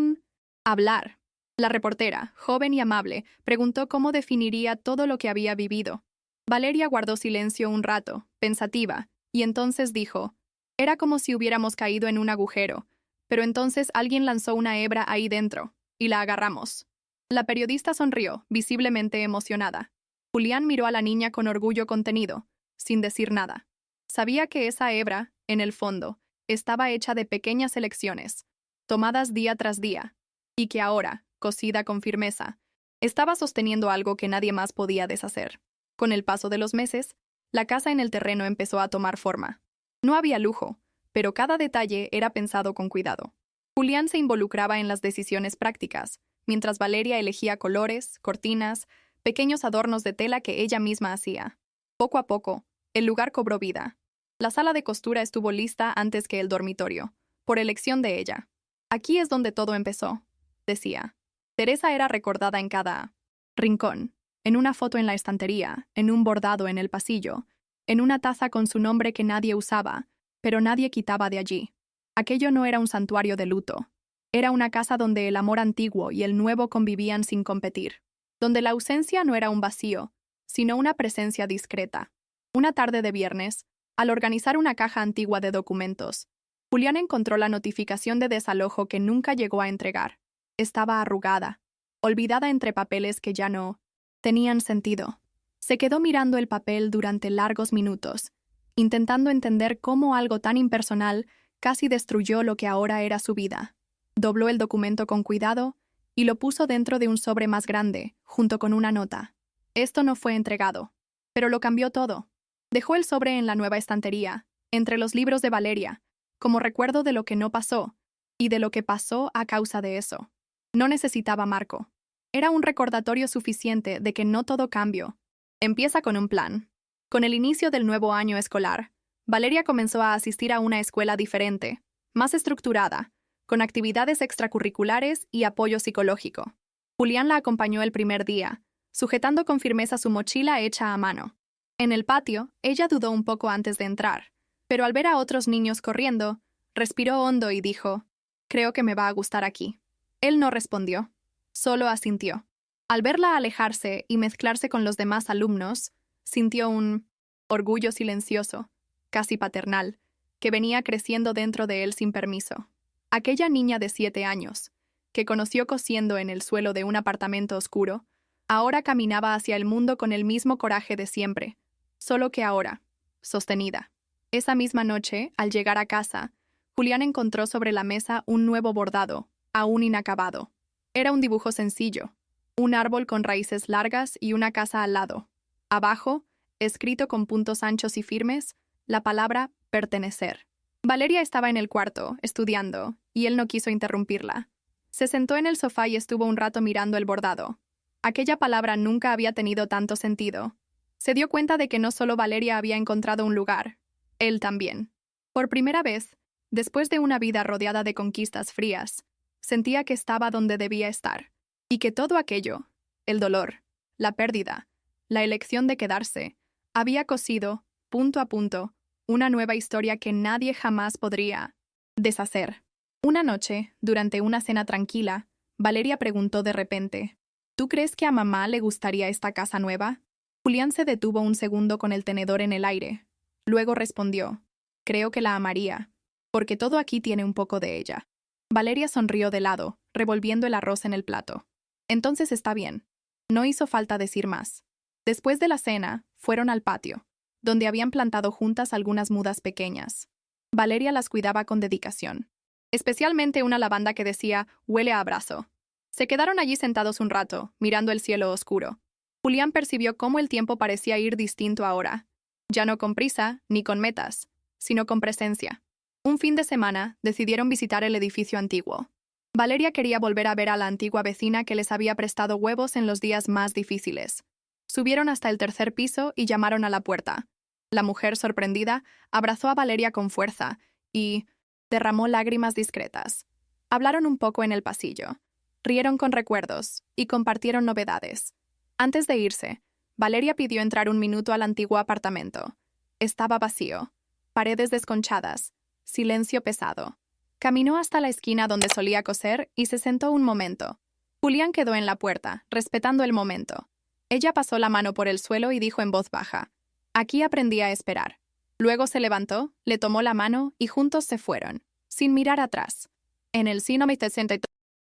hablar. La reportera, joven y amable, preguntó cómo definiría todo lo que había vivido. Valeria guardó silencio un rato, pensativa, y entonces dijo: era como si hubiéramos caído en un agujero, pero entonces alguien lanzó una hebra ahí dentro, y la agarramos. La periodista sonrió, visiblemente emocionada. Julián miró a la niña con orgullo contenido, sin decir nada. Sabía que esa hebra, en el fondo, estaba hecha de pequeñas elecciones, tomadas día tras día, y que ahora, cosida con firmeza, estaba sosteniendo algo que nadie más podía deshacer. Con el paso de los meses, la casa en el terreno empezó a tomar forma. No había lujo, pero cada detalle era pensado con cuidado. Julián se involucraba en las decisiones prácticas, mientras Valeria elegía colores, cortinas, pequeños adornos de tela que ella misma hacía. Poco a poco, el lugar cobró vida. La sala de costura estuvo lista antes que el dormitorio, por elección de ella. Aquí es donde todo empezó, decía. Teresa era recordada en cada rincón, en una foto en la estantería, en un bordado en el pasillo, en una taza con su nombre que nadie usaba, pero nadie quitaba de allí. Aquello no era un santuario de luto. Era una casa donde el amor antiguo y el nuevo convivían sin competir, donde la ausencia no era un vacío, sino una presencia discreta. Una tarde de viernes, al organizar una caja antigua de documentos, Julián encontró la notificación de desalojo que nunca llegó a entregar. Estaba arrugada, olvidada entre papeles que ya no tenían sentido. Se quedó mirando el papel durante largos minutos, intentando entender cómo algo tan impersonal casi destruyó lo que ahora era su vida. Dobló el documento con cuidado y lo puso dentro de un sobre más grande, junto con una nota. Esto no fue entregado, pero lo cambió todo. Dejó el sobre en la nueva estantería, entre los libros de Valeria, como recuerdo de lo que no pasó y de lo que pasó a causa de eso. No necesitaba marco. Era un recordatorio suficiente de que no todo cambio empieza con un plan. Con el inicio del nuevo año escolar, Valeria comenzó a asistir a una escuela diferente, más estructurada, con actividades extracurriculares y apoyo psicológico. Julián la acompañó el primer día, sujetando con firmeza su mochila hecha a mano. En el patio, ella dudó un poco antes de entrar, pero al ver a otros niños corriendo, respiró hondo y dijo: creo que me va a gustar aquí. Él no respondió, solo asintió. Al verla alejarse y mezclarse con los demás alumnos, sintió un orgullo silencioso, casi paternal, que venía creciendo dentro de él sin permiso. Aquella niña de 7 años, que conoció cosiendo en el suelo de un apartamento oscuro, ahora caminaba hacia el mundo con el mismo coraje de siempre, solo que ahora, sostenida. Esa misma noche, al llegar a casa, Julián encontró sobre la mesa un nuevo bordado, aún inacabado. Era un dibujo sencillo, un árbol con raíces largas y una casa al lado. Abajo, escrito con puntos anchos y firmes, la palabra pertenecer. Valeria estaba en el cuarto, estudiando, y él no quiso interrumpirla. Se sentó en el sofá y estuvo un rato mirando el bordado. Aquella palabra nunca había tenido tanto sentido. Se dio cuenta de que no solo Valeria había encontrado un lugar, él también. Por primera vez, después de una vida rodeada de conquistas frías, sentía que estaba donde debía estar, y que todo aquello, el dolor, la pérdida, la elección de quedarse, había cosido, punto a punto, una nueva historia que nadie jamás podría deshacer. Una noche, durante una cena tranquila, Valeria preguntó de repente: ¿tú crees que a mamá le gustaría esta casa nueva? Julián se detuvo un segundo con el tenedor en el aire. Luego respondió: creo que la amaría, porque todo aquí tiene un poco de ella. Valeria sonrió de lado, revolviendo el arroz en el plato. Entonces está bien. No hizo falta decir más. Después de la cena, fueron al patio, donde habían plantado juntas algunas mudas pequeñas. Valeria las cuidaba con dedicación, especialmente una lavanda que decía «huele a abrazo». Se quedaron allí sentados un rato, mirando el cielo oscuro. Julián percibió cómo el tiempo parecía ir distinto ahora, ya no con prisa ni con metas, sino con presencia. Un fin de semana, decidieron visitar el edificio antiguo. Valeria quería volver a ver a la antigua vecina que les había prestado huevos en los días más difíciles. Subieron hasta el tercer piso y llamaron a la puerta. La mujer, sorprendida, abrazó a Valeria con fuerza y derramó lágrimas discretas. Hablaron un poco en el pasillo, rieron con recuerdos y compartieron novedades. Antes de irse, Valeria pidió entrar un minuto al antiguo apartamento. Estaba vacío. Paredes desconchadas. Silencio pesado. Caminó hasta la esquina donde solía coser y se sentó un momento. Julián quedó en la puerta, respetando el momento. Ella pasó la mano por el suelo y dijo en voz baja: «Aquí aprendí a esperar». Luego se levantó, le tomó la mano y juntos se fueron, sin mirar atrás. En el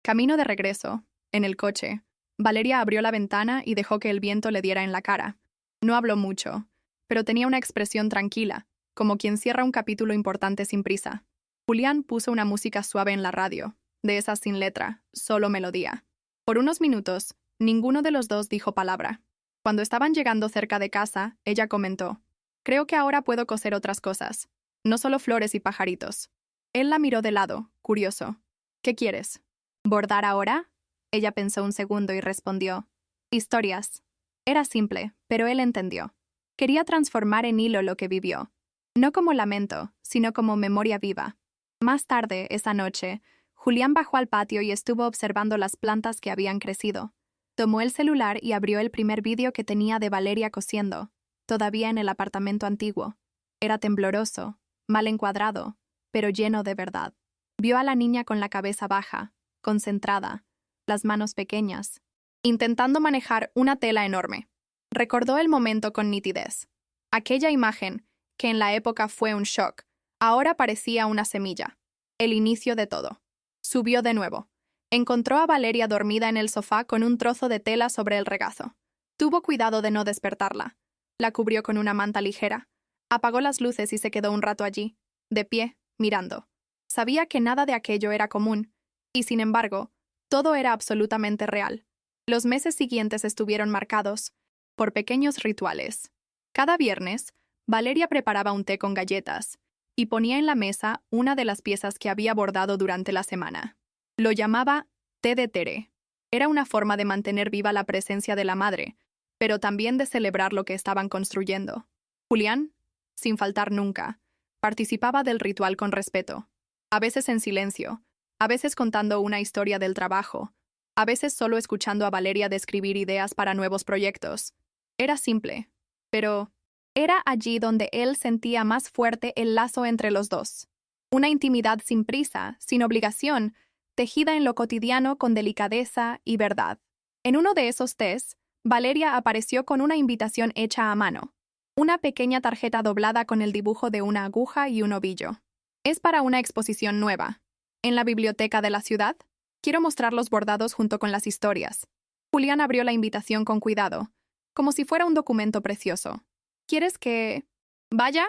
camino de regreso, en el coche, Valeria abrió la ventana y dejó que el viento le diera en la cara. No habló mucho, pero tenía una expresión tranquila, como quien cierra un capítulo importante sin prisa. Julián puso una música suave en la radio, de esas sin letra, solo melodía. Por unos minutos, ninguno de los dos dijo palabra. Cuando estaban llegando cerca de casa, ella comentó: «Creo que ahora puedo coser otras cosas, no solo flores y pajaritos». Él la miró de lado, curioso. «¿Qué quieres? ¿Bordar ahora?». Ella pensó un segundo y respondió: «Historias». Era simple, pero él entendió. Quería transformar en hilo lo que vivió. No como lamento, sino como memoria viva. Más tarde, esa noche, Julián bajó al patio y estuvo observando las plantas que habían crecido. Tomó el celular y abrió el primer vídeo que tenía de Valeria cosiendo, todavía en el apartamento antiguo. Era tembloroso, mal encuadrado, pero lleno de verdad. Vio a la niña con la cabeza baja, concentrada, las manos pequeñas, intentando manejar una tela enorme. Recordó el momento con nitidez. Aquella imagen, que en la época fue un shock, ahora parecía una semilla. El inicio de todo. Subió de nuevo. Encontró a Valeria dormida en el sofá con un trozo de tela sobre el regazo. Tuvo cuidado de no despertarla. La cubrió con una manta ligera. Apagó las luces y se quedó un rato allí, de pie, mirando. Sabía que nada de aquello era común, y sin embargo, todo era absolutamente real. Los meses siguientes estuvieron marcados por pequeños rituales. Cada viernes, Valeria preparaba un té con galletas y ponía en la mesa una de las piezas que había bordado durante la semana. Lo llamaba té de Tere. Era una forma de mantener viva la presencia de la madre, pero también de celebrar lo que estaban construyendo. Julián, sin faltar nunca, participaba del ritual con respeto, a veces en silencio, a veces contando una historia del trabajo, a veces solo escuchando a Valeria describir ideas para nuevos proyectos. Era simple, pero era allí donde él sentía más fuerte el lazo entre los dos. Una intimidad sin prisa, sin obligación, tejida en lo cotidiano con delicadeza y verdad. En uno de esos tés, Valeria apareció con una invitación hecha a mano. Una pequeña tarjeta doblada con el dibujo de una aguja y un ovillo. «Es para una exposición nueva. En la biblioteca de la ciudad. Quiero mostrar los bordados junto con las historias». Julián abrió la invitación con cuidado, como si fuera un documento precioso. «¿Quieres que vaya?»,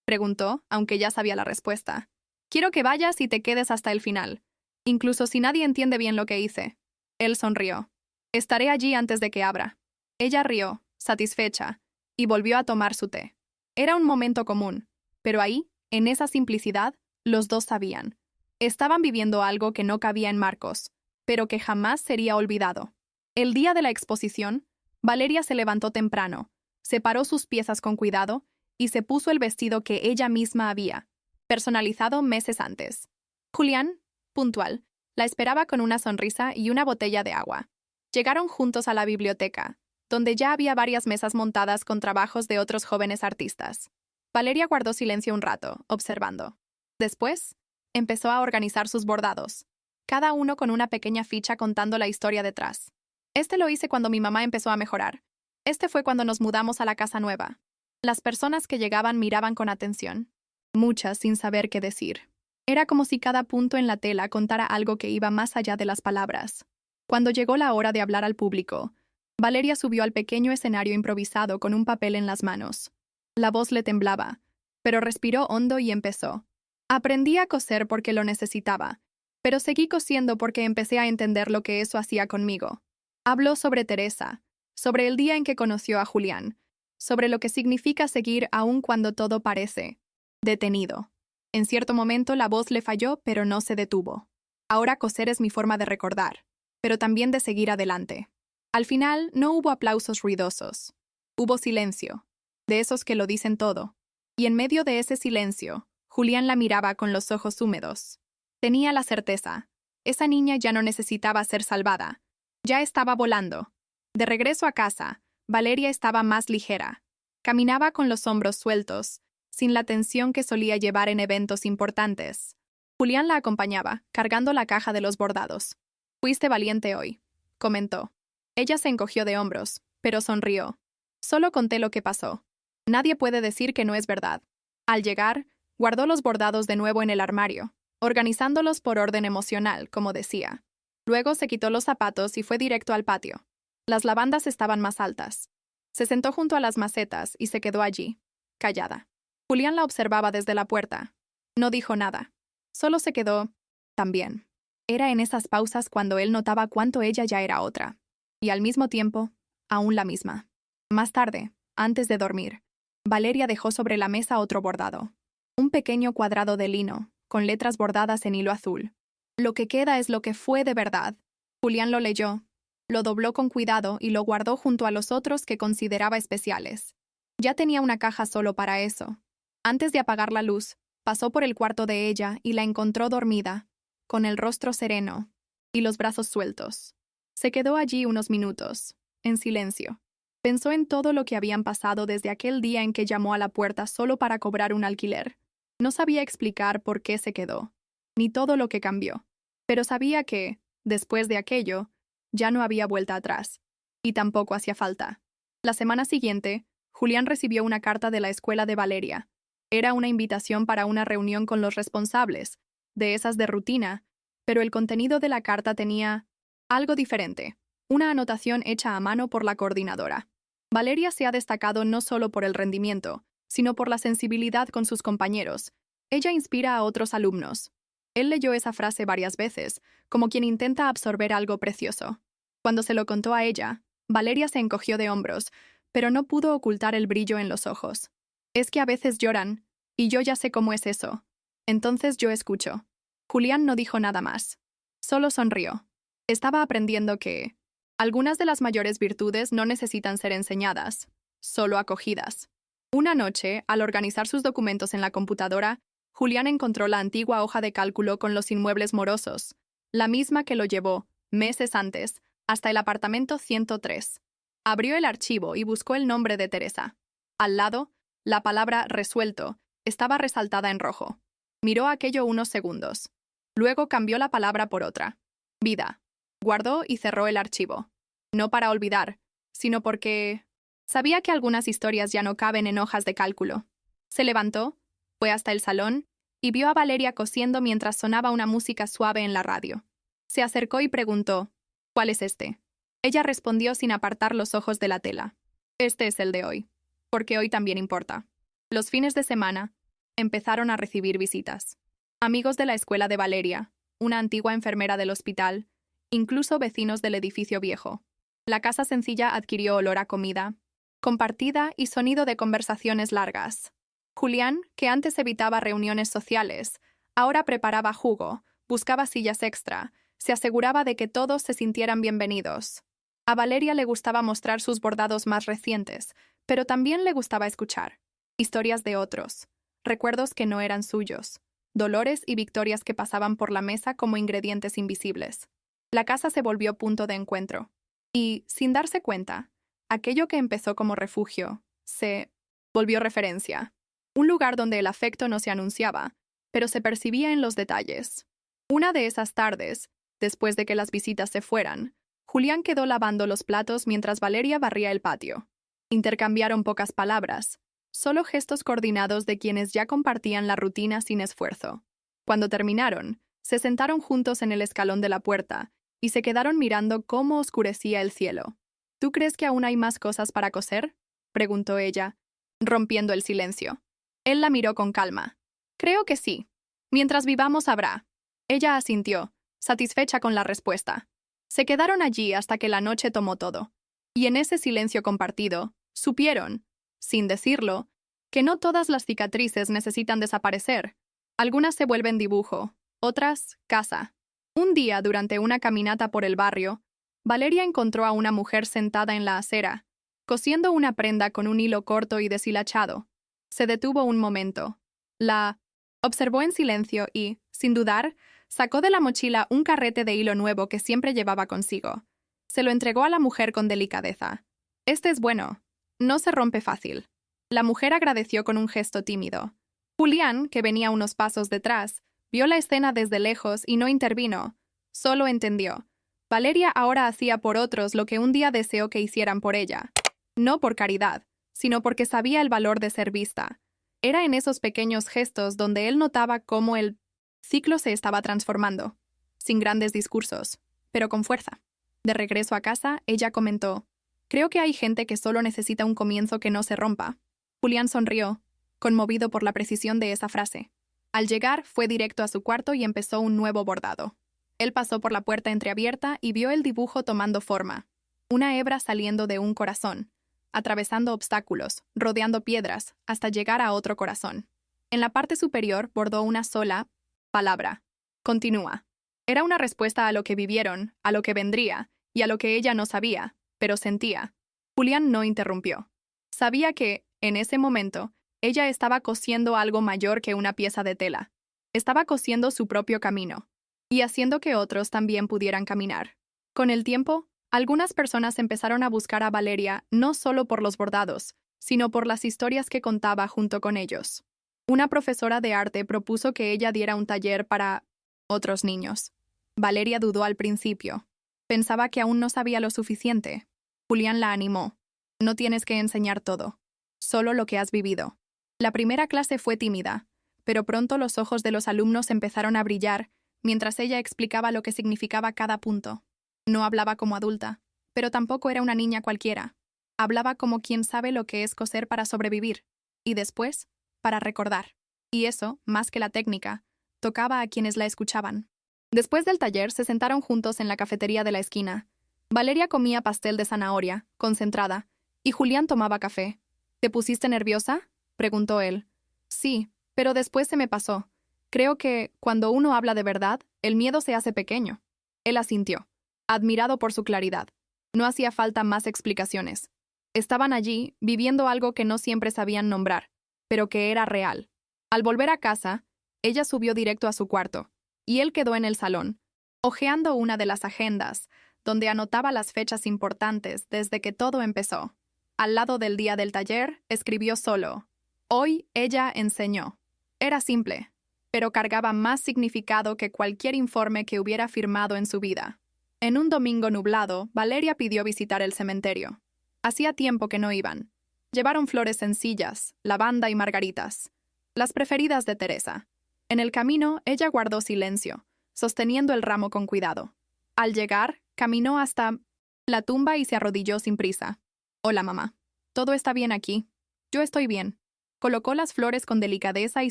preguntó, aunque ya sabía la respuesta. «Quiero que vayas y te quedes hasta el final, incluso si nadie entiende bien lo que hice». Él sonrió. «Estaré allí antes de que abra». Ella rió, satisfecha, y volvió a tomar su té. Era un momento común, pero ahí, en esa simplicidad, los dos sabían. Estaban viviendo algo que no cabía en marcos, pero que jamás sería olvidado. El día de la exposición, Valeria se levantó temprano, separó sus piezas con cuidado y se puso el vestido que ella misma había personalizado meses antes. Julián, puntual, la esperaba con una sonrisa y una botella de agua. Llegaron juntos a la biblioteca, donde ya había varias mesas montadas con trabajos de otros jóvenes artistas. Valeria guardó silencio un rato, observando. Después, empezó a organizar sus bordados, cada uno con una pequeña ficha contando la historia detrás. «Este lo hice cuando mi mamá empezó a mejorar. Este fue cuando nos mudamos a la casa nueva». Las personas que llegaban miraban con atención, muchas sin saber qué decir. Era como si cada punto en la tela contara algo que iba más allá de las palabras. Cuando llegó la hora de hablar al público, Valeria subió al pequeño escenario improvisado con un papel en las manos. La voz le temblaba, pero respiró hondo y empezó. «Aprendí a coser porque lo necesitaba, pero seguí cosiendo porque empecé a entender lo que eso hacía conmigo». Habló sobre Teresa, sobre el día en que conoció a Julián, sobre lo que significa seguir aun cuando todo parece detenido. En cierto momento la voz le falló, pero no se detuvo. «Ahora coser es mi forma de recordar, pero también de seguir adelante». Al final no hubo aplausos ruidosos. Hubo silencio, de esos que lo dicen todo. Y en medio de ese silencio, Julián la miraba con los ojos húmedos. Tenía la certeza. Esa niña ya no necesitaba ser salvada. Ya estaba volando. De regreso a casa, Valeria estaba más ligera. Caminaba con los hombros sueltos, sin la tensión que solía llevar en eventos importantes. Julián la acompañaba, cargando la caja de los bordados. «Fuiste valiente hoy», comentó. Ella se encogió de hombros, pero sonrió. «Solo conté lo que pasó. Nadie puede decir que no es verdad». Al llegar, guardó los bordados de nuevo en el armario, organizándolos por orden emocional, como decía. Luego se quitó los zapatos y fue directo al patio. Las lavandas estaban más altas. Se sentó junto a las macetas y se quedó allí, callada. Julián la observaba desde la puerta. No dijo nada. Solo se quedó también. Era en esas pausas cuando él notaba cuánto ella ya era otra. Y al mismo tiempo, aún la misma. Más tarde, antes de dormir, Valeria dejó sobre la mesa otro bordado. Un pequeño cuadrado de lino, con letras bordadas en hilo azul. «Lo que queda es lo que fue de verdad». Julián lo leyó, lo dobló con cuidado y lo guardó junto a los otros que consideraba especiales. Ya tenía una caja solo para eso. Antes de apagar la luz, pasó por el cuarto de ella y la encontró dormida, con el rostro sereno y los brazos sueltos. Se quedó allí unos minutos, en silencio. Pensó en todo lo que habían pasado desde aquel día en que llamó a la puerta solo para cobrar un alquiler. No sabía explicar por qué se quedó, ni todo lo que cambió, pero sabía que, después de aquello, ya no había vuelta atrás, y tampoco hacía falta. La semana siguiente, Julián recibió una carta de la escuela de Valeria. Era una invitación para una reunión con los responsables, de esas de rutina, pero el contenido de la carta tenía algo diferente, una anotación hecha a mano por la coordinadora. Valeria se ha destacado no solo por el rendimiento, sino por la sensibilidad con sus compañeros. Ella inspira a otros alumnos. Él leyó esa frase varias veces, como quien intenta absorber algo precioso. Cuando se lo contó a ella, Valeria se encogió de hombros, pero no pudo ocultar el brillo en los ojos. «Es que a veces lloran, y yo ya sé cómo es eso. Entonces yo escucho». Julián no dijo nada más. Solo sonrió. Estaba aprendiendo que algunas de las mayores virtudes no necesitan ser enseñadas, solo acogidas. Una noche, al organizar sus documentos en la computadora, Julián encontró la antigua hoja de cálculo con los inmuebles morosos, la misma que lo llevó, meses antes, hasta el apartamento 103. Abrió el archivo y buscó el nombre de Teresa. Al lado, la palabra «resuelto» estaba resaltada en rojo. Miró aquello unos segundos. Luego cambió la palabra por otra. «Vida». Guardó y cerró el archivo. No para olvidar, sino porque sabía que algunas historias ya no caben en hojas de cálculo. Se levantó, fue hasta el salón y vio a Valeria cosiendo mientras sonaba una música suave en la radio. Se acercó y preguntó, «¿Cuál es este?». Ella respondió sin apartar los ojos de la tela. «Este es el de hoy, porque hoy también importa». Los fines de semana empezaron a recibir visitas. Amigos de la escuela de Valeria, una antigua enfermera del hospital, incluso vecinos del edificio viejo. La casa sencilla adquirió olor a comida compartida y sonido de conversaciones largas. Julián, que antes evitaba reuniones sociales, ahora preparaba jugo, buscaba sillas extra, se aseguraba de que todos se sintieran bienvenidos. A Valeria le gustaba mostrar sus bordados más recientes, pero también le gustaba escuchar historias de otros, recuerdos que no eran suyos, dolores y victorias que pasaban por la mesa como ingredientes invisibles. La casa se volvió punto de encuentro. Y, sin darse cuenta, aquello que empezó como refugio se volvió referencia. Un lugar donde el afecto no se anunciaba, pero se percibía en los detalles. Una de esas tardes, después de que las visitas se fueran, Julián quedó lavando los platos mientras Valeria barría el patio. Intercambiaron pocas palabras, solo gestos coordinados de quienes ya compartían la rutina sin esfuerzo. Cuando terminaron, se sentaron juntos en el escalón de la puerta y se quedaron mirando cómo oscurecía el cielo. «¿Tú crees que aún hay más cosas para coser?», preguntó ella, rompiendo el silencio. Él la miró con calma. «Creo que sí. Mientras vivamos habrá». Ella asintió, satisfecha con la respuesta. Se quedaron allí hasta que la noche tomó todo. Y en ese silencio compartido, supieron, sin decirlo, que no todas las cicatrices necesitan desaparecer. Algunas se vuelven dibujo, otras, casa. Un día, durante una caminata por el barrio, Valeria encontró a una mujer sentada en la acera, cosiendo una prenda con un hilo corto y deshilachado. Se detuvo un momento. La observó en silencio y, sin dudar, sacó de la mochila un carrete de hilo nuevo que siempre llevaba consigo. Se lo entregó a la mujer con delicadeza. Este es bueno. No se rompe fácil. La mujer agradeció con un gesto tímido. Julián, que venía unos pasos detrás, vio la escena desde lejos y no intervino. Solo entendió. Valeria ahora hacía por otros lo que un día deseó que hicieran por ella. No por caridad, sino porque sabía el valor de ser vista. Era en esos pequeños gestos donde él notaba cómo el ciclo se estaba transformando, sin grandes discursos, pero con fuerza. De regreso a casa, ella comentó: «Creo que hay gente que solo necesita un comienzo que no se rompa». Julián sonrió, conmovido por la precisión de esa frase. Al llegar, fue directo a su cuarto y empezó un nuevo bordado. Él pasó por la puerta entreabierta y vio el dibujo tomando forma. Una hebra saliendo de un corazón, atravesando obstáculos, rodeando piedras, hasta llegar a otro corazón. En la parte superior bordó una sola palabra: «Continúa». Era una respuesta a lo que vivieron, a lo que vendría, y a lo que ella no sabía, pero sentía. Julián no interrumpió. Sabía que, en ese momento, ella estaba cosiendo algo mayor que una pieza de tela. Estaba cosiendo su propio camino, y haciendo que otros también pudieran caminar. Con el tiempo, algunas personas empezaron a buscar a Valeria no solo por los bordados, sino por las historias que contaba junto con ellos. Una profesora de arte propuso que ella diera un taller para otros niños. Valeria dudó al principio. Pensaba que aún no sabía lo suficiente. Julián la animó. «No tienes que enseñar todo, solo lo que has vivido». La primera clase fue tímida, pero pronto los ojos de los alumnos empezaron a brillar mientras ella explicaba lo que significaba cada punto. No hablaba como adulta, pero tampoco era una niña cualquiera. Hablaba como quien sabe lo que es coser para sobrevivir, y después, para recordar. Y eso, más que la técnica, tocaba a quienes la escuchaban. Después del taller, se sentaron juntos en la cafetería de la esquina. Valeria comía pastel de zanahoria, concentrada, y Julián tomaba café. «¿Te pusiste nerviosa?», preguntó él. «Sí, pero después se me pasó. Creo que, cuando uno habla de verdad, el miedo se hace pequeño». Él asintió, admirado por su claridad. No hacía falta más explicaciones. Estaban allí, viviendo algo que no siempre sabían nombrar, pero que era real. Al volver a casa, ella subió directo a su cuarto, y él quedó en el salón, hojeando una de las agendas, donde anotaba las fechas importantes desde que todo empezó. Al lado del día del taller, escribió solo: «Hoy ella enseñó». Era simple, pero cargaba más significado que cualquier informe que hubiera firmado en su vida. En un domingo nublado, Valeria pidió visitar el cementerio. Hacía tiempo que no iban. Llevaron flores sencillas, lavanda y margaritas, las preferidas de Teresa. En el camino, ella guardó silencio, sosteniendo el ramo con cuidado. Al llegar, caminó hasta la tumba y se arrodilló sin prisa. «Hola, mamá. Todo está bien aquí. Yo estoy bien». Colocó las flores con delicadeza y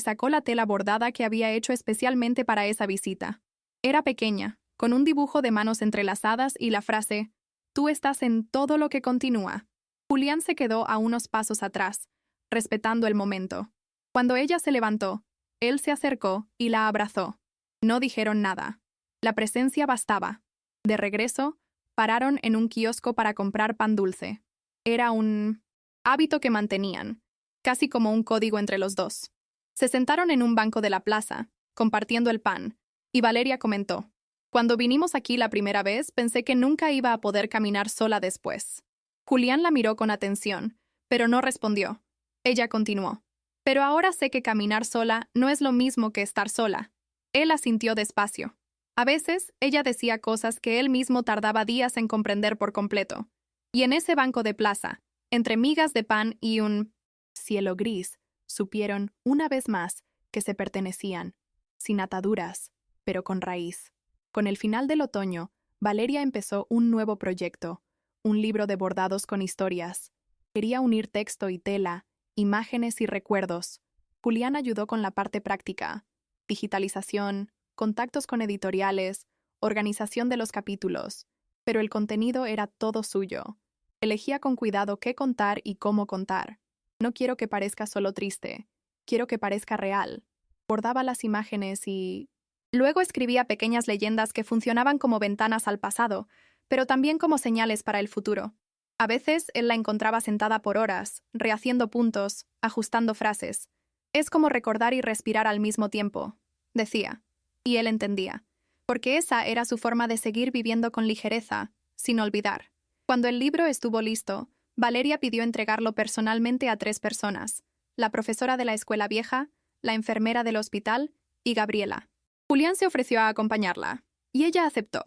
sacó la tela bordada que había hecho especialmente para esa visita. Era pequeña, con un dibujo de manos entrelazadas y la frase: «Tú estás en todo lo que continúa». Julián se quedó a unos pasos atrás, respetando el momento. Cuando ella se levantó, él se acercó y la abrazó. No dijeron nada. La presencia bastaba. De regreso, pararon en un kiosco para comprar pan dulce. Era un hábito que mantenían, casi como un código entre los dos. Se sentaron en un banco de la plaza, compartiendo el pan, y Valeria comentó: «Cuando vinimos aquí la primera vez, pensé que nunca iba a poder caminar sola después». Julián la miró con atención, pero no respondió. Ella continuó: «Pero ahora sé que caminar sola no es lo mismo que estar sola». Él asintió despacio. A veces, ella decía cosas que él mismo tardaba días en comprender por completo. Y en ese banco de plaza, entre migas de pan y un cielo gris, supieron, una vez más, que se pertenecían, sin ataduras, pero con raíz. Con el final del otoño, Valeria empezó un nuevo proyecto, un libro de bordados con historias. Quería unir texto y tela, imágenes y recuerdos. Julián ayudó con la parte práctica: digitalización, contactos con editoriales, organización de los capítulos, pero el contenido era todo suyo. Elegía con cuidado qué contar y cómo contar. «No quiero que parezca solo triste, quiero que parezca real». Bordaba las imágenes y luego escribía pequeñas leyendas que funcionaban como ventanas al pasado, pero también como señales para el futuro. A veces él la encontraba sentada por horas, rehaciendo puntos, ajustando frases. «Es como recordar y respirar al mismo tiempo», decía. Y él entendía, porque esa era su forma de seguir viviendo con ligereza, sin olvidar. Cuando el libro estuvo listo, Valeria pidió entregarlo personalmente a 3 personas: la profesora de la escuela vieja, la enfermera del hospital y Gabriela. Julián se ofreció a acompañarla, y ella aceptó.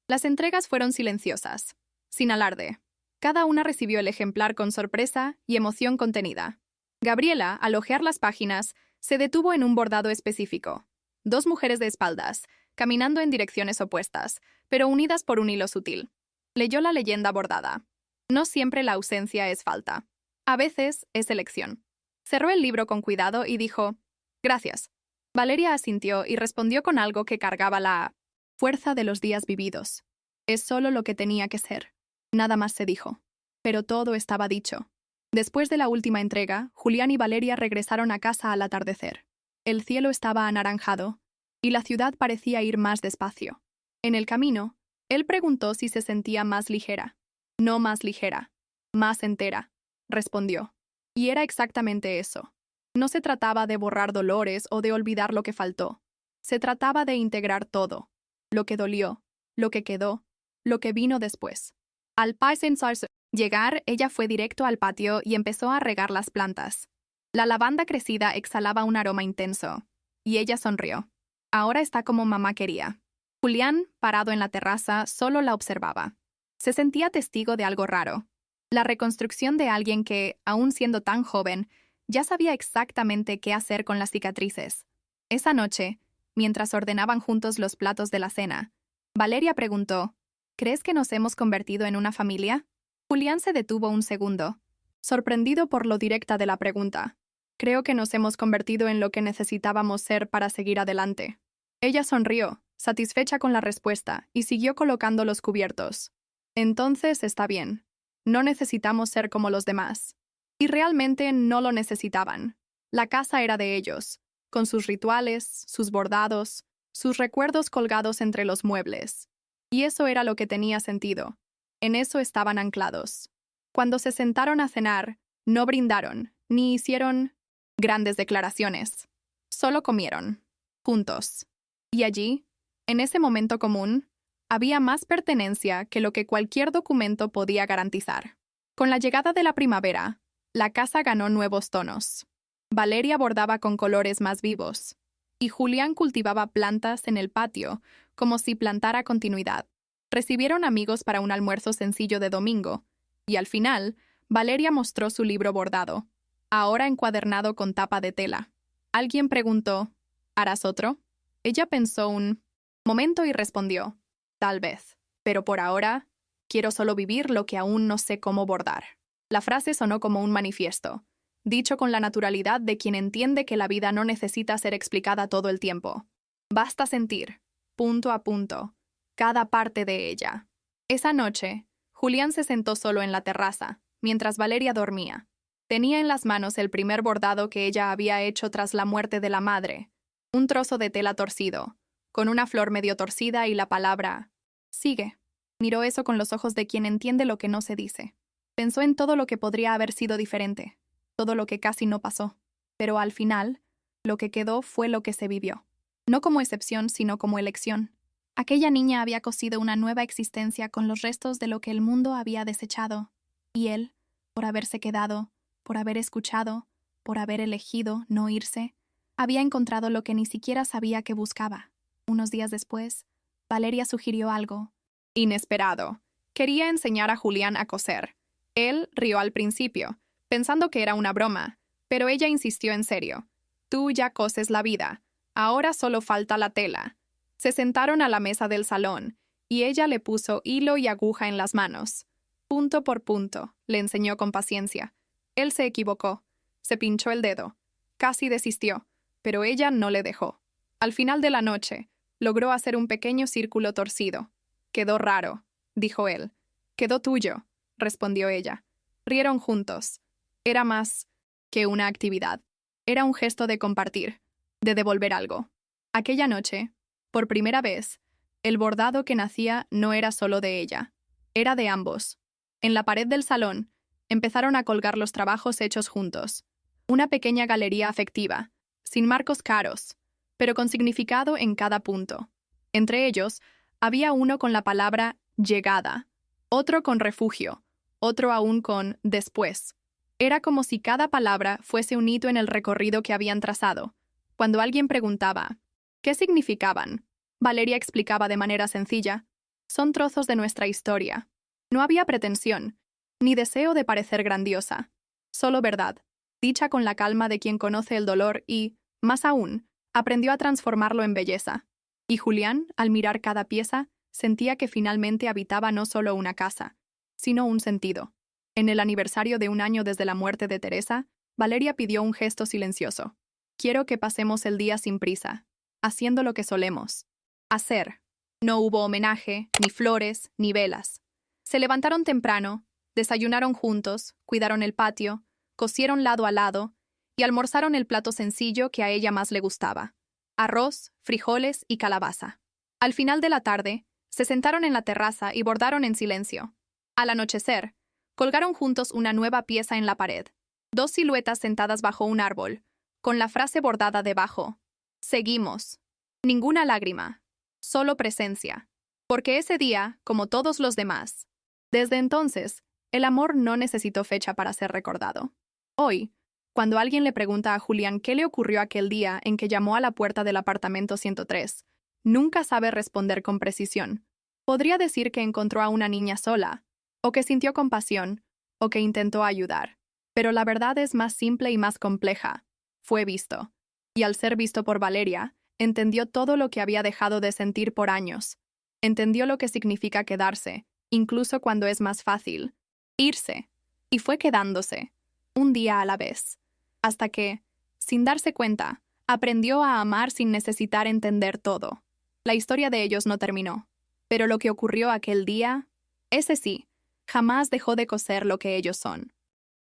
Las entregas fueron silenciosas, sin alarde. Cada una recibió el ejemplar con sorpresa y emoción contenida. Gabriela, al hojear las páginas, se detuvo en un bordado específico. 2 mujeres de espaldas, caminando en direcciones opuestas, pero unidas por un hilo sutil. Leyó la leyenda bordada. No siempre la ausencia es falta. A veces es elección. Cerró el libro con cuidado y dijo: «Gracias». Valeria asintió y respondió con algo que cargaba la fuerza de los días vividos. Es solo lo que tenía que ser. Nada más se dijo. Pero todo estaba dicho. Después de la última entrega, Julián y Valeria regresaron a casa al atardecer. El cielo estaba anaranjado, y la ciudad parecía ir más despacio. En el camino, él preguntó si se sentía más ligera. No más ligera, más entera, respondió. Y era exactamente eso. No se trataba de borrar dolores o de olvidar lo que faltó. Se trataba de integrar todo. Lo que dolió, lo que quedó, lo que vino después. Al pensarse llegar, ella fue directo al patio y empezó a regar las plantas. La lavanda crecida exhalaba un aroma intenso, y ella sonrió. Ahora está como mamá quería. Julián, parado en la terraza, solo la observaba. Se sentía testigo de algo raro. La reconstrucción de alguien que, aun siendo tan joven, ya sabía exactamente qué hacer con las cicatrices. Esa noche, mientras ordenaban juntos los platos de la cena, Valeria preguntó: «¿Crees que nos hemos convertido en una familia?» Julián se detuvo un segundo, sorprendido por lo directa de la pregunta. «Creo que nos hemos convertido en lo que necesitábamos ser para seguir adelante». Ella sonrió, satisfecha con la respuesta, y siguió colocando los cubiertos. «Entonces está bien. No necesitamos ser como los demás». Y realmente no lo necesitaban. La casa era de ellos, con sus rituales, sus bordados, sus recuerdos colgados entre los muebles. Y eso era lo que tenía sentido. En eso estaban anclados. Cuando se sentaron a cenar, no brindaron, ni hicieron grandes declaraciones. Solo comieron, juntos. Y allí, en ese momento común, había más pertenencia que lo que cualquier documento podía garantizar. Con la llegada de la primavera, la casa ganó nuevos tonos. Valeria bordaba con colores más vivos, y Julián cultivaba plantas en el patio, como si plantara continuidad. Recibieron amigos para un almuerzo sencillo de domingo, y al final, Valeria mostró su libro bordado, ahora encuadernado con tapa de tela. Alguien preguntó: «¿Harás otro?» Ella pensó un momento y respondió: «Tal vez, pero por ahora, quiero solo vivir lo que aún no sé cómo bordar». La frase sonó como un manifiesto, dicho con la naturalidad de quien entiende que la vida no necesita ser explicada todo el tiempo. Basta sentir, punto a punto, cada parte de ella. Esa noche, Julián se sentó solo en la terraza, mientras Valeria dormía. Tenía en las manos el primer bordado que ella había hecho tras la muerte de la madre, un trozo de tela torcido, con una flor medio torcida y la palabra «Sigue». Miró eso con los ojos de quien entiende lo que no se dice. Pensó en todo lo que podría haber sido diferente, todo lo que casi no pasó, pero al final, lo que quedó fue lo que se vivió. No como excepción, sino como elección. Aquella niña había cosido una nueva existencia con los restos de lo que el mundo había desechado, y él, por haberse quedado, por haber escuchado, por haber elegido no irse, había encontrado lo que ni siquiera sabía que buscaba. Unos días después, Valeria sugirió algo inesperado. Quería enseñar a Julián a coser. Él rió al principio, pensando que era una broma, pero ella insistió en serio. «Tú ya coses la vida. Ahora solo falta la tela». Se sentaron a la mesa del salón, y ella le puso hilo y aguja en las manos. Punto por punto, le enseñó con paciencia. Él se equivocó. Se pinchó el dedo. Casi desistió, pero ella no le dejó. Al final de la noche, logró hacer un pequeño círculo torcido. «Quedó raro», dijo él. «Quedó tuyo», respondió ella. Rieron juntos. Era más que una actividad. Era un gesto de compartir, de devolver algo. Aquella noche, por primera vez, el bordado que nacía no era solo de ella, era de ambos. En la pared del salón, empezaron a colgar los trabajos hechos juntos. Una pequeña galería afectiva, sin marcos caros, pero con significado en cada punto. Entre ellos, había uno con la palabra «llegada», otro con «refugio», otro aún con después. Era como si cada palabra fuese un hito en el recorrido que habían trazado. Cuando alguien preguntaba, ¿qué significaban? Valeria explicaba de manera sencilla, son trozos de nuestra historia. No había pretensión, ni deseo de parecer grandiosa, solo verdad, dicha con la calma de quien conoce el dolor y, más aún, aprendió a transformarlo en belleza. Y Julián, al mirar cada pieza, sentía que finalmente habitaba no solo una casa, sino un sentido. En el aniversario de 1 año desde la muerte de Teresa, Valeria pidió un gesto silencioso. Quiero que pasemos el día sin prisa, haciendo lo que solemos hacer. No hubo homenaje, ni flores, ni velas. Se levantaron temprano, desayunaron juntos, cuidaron el patio, cocieron lado a lado y almorzaron el plato sencillo que a ella más le gustaba: arroz, frijoles y calabaza. Al final de la tarde, se sentaron en la terraza y bordaron en silencio. Al anochecer, colgaron juntos una nueva pieza en la pared, 2 siluetas sentadas bajo un árbol, con la frase bordada debajo: seguimos. Ninguna lágrima, solo presencia. Porque ese día, como todos los demás, desde entonces, el amor no necesitó fecha para ser recordado. Hoy, cuando alguien le pregunta a Julián qué le ocurrió aquel día en que llamó a la puerta del apartamento 103, nunca sabe responder con precisión. Podría decir que encontró a una niña sola, o que sintió compasión, o que intentó ayudar. Pero la verdad es más simple y más compleja. Fue visto. Y al ser visto por Valeria, entendió todo lo que había dejado de sentir por años. Entendió lo que significa quedarse, incluso cuando es más fácil irse. Y fue quedándose, un día a la vez. Hasta que, sin darse cuenta, aprendió a amar sin necesitar entender todo. La historia de ellos no terminó. Pero lo que ocurrió aquel día, ese sí, jamás dejó de coser lo que ellos son.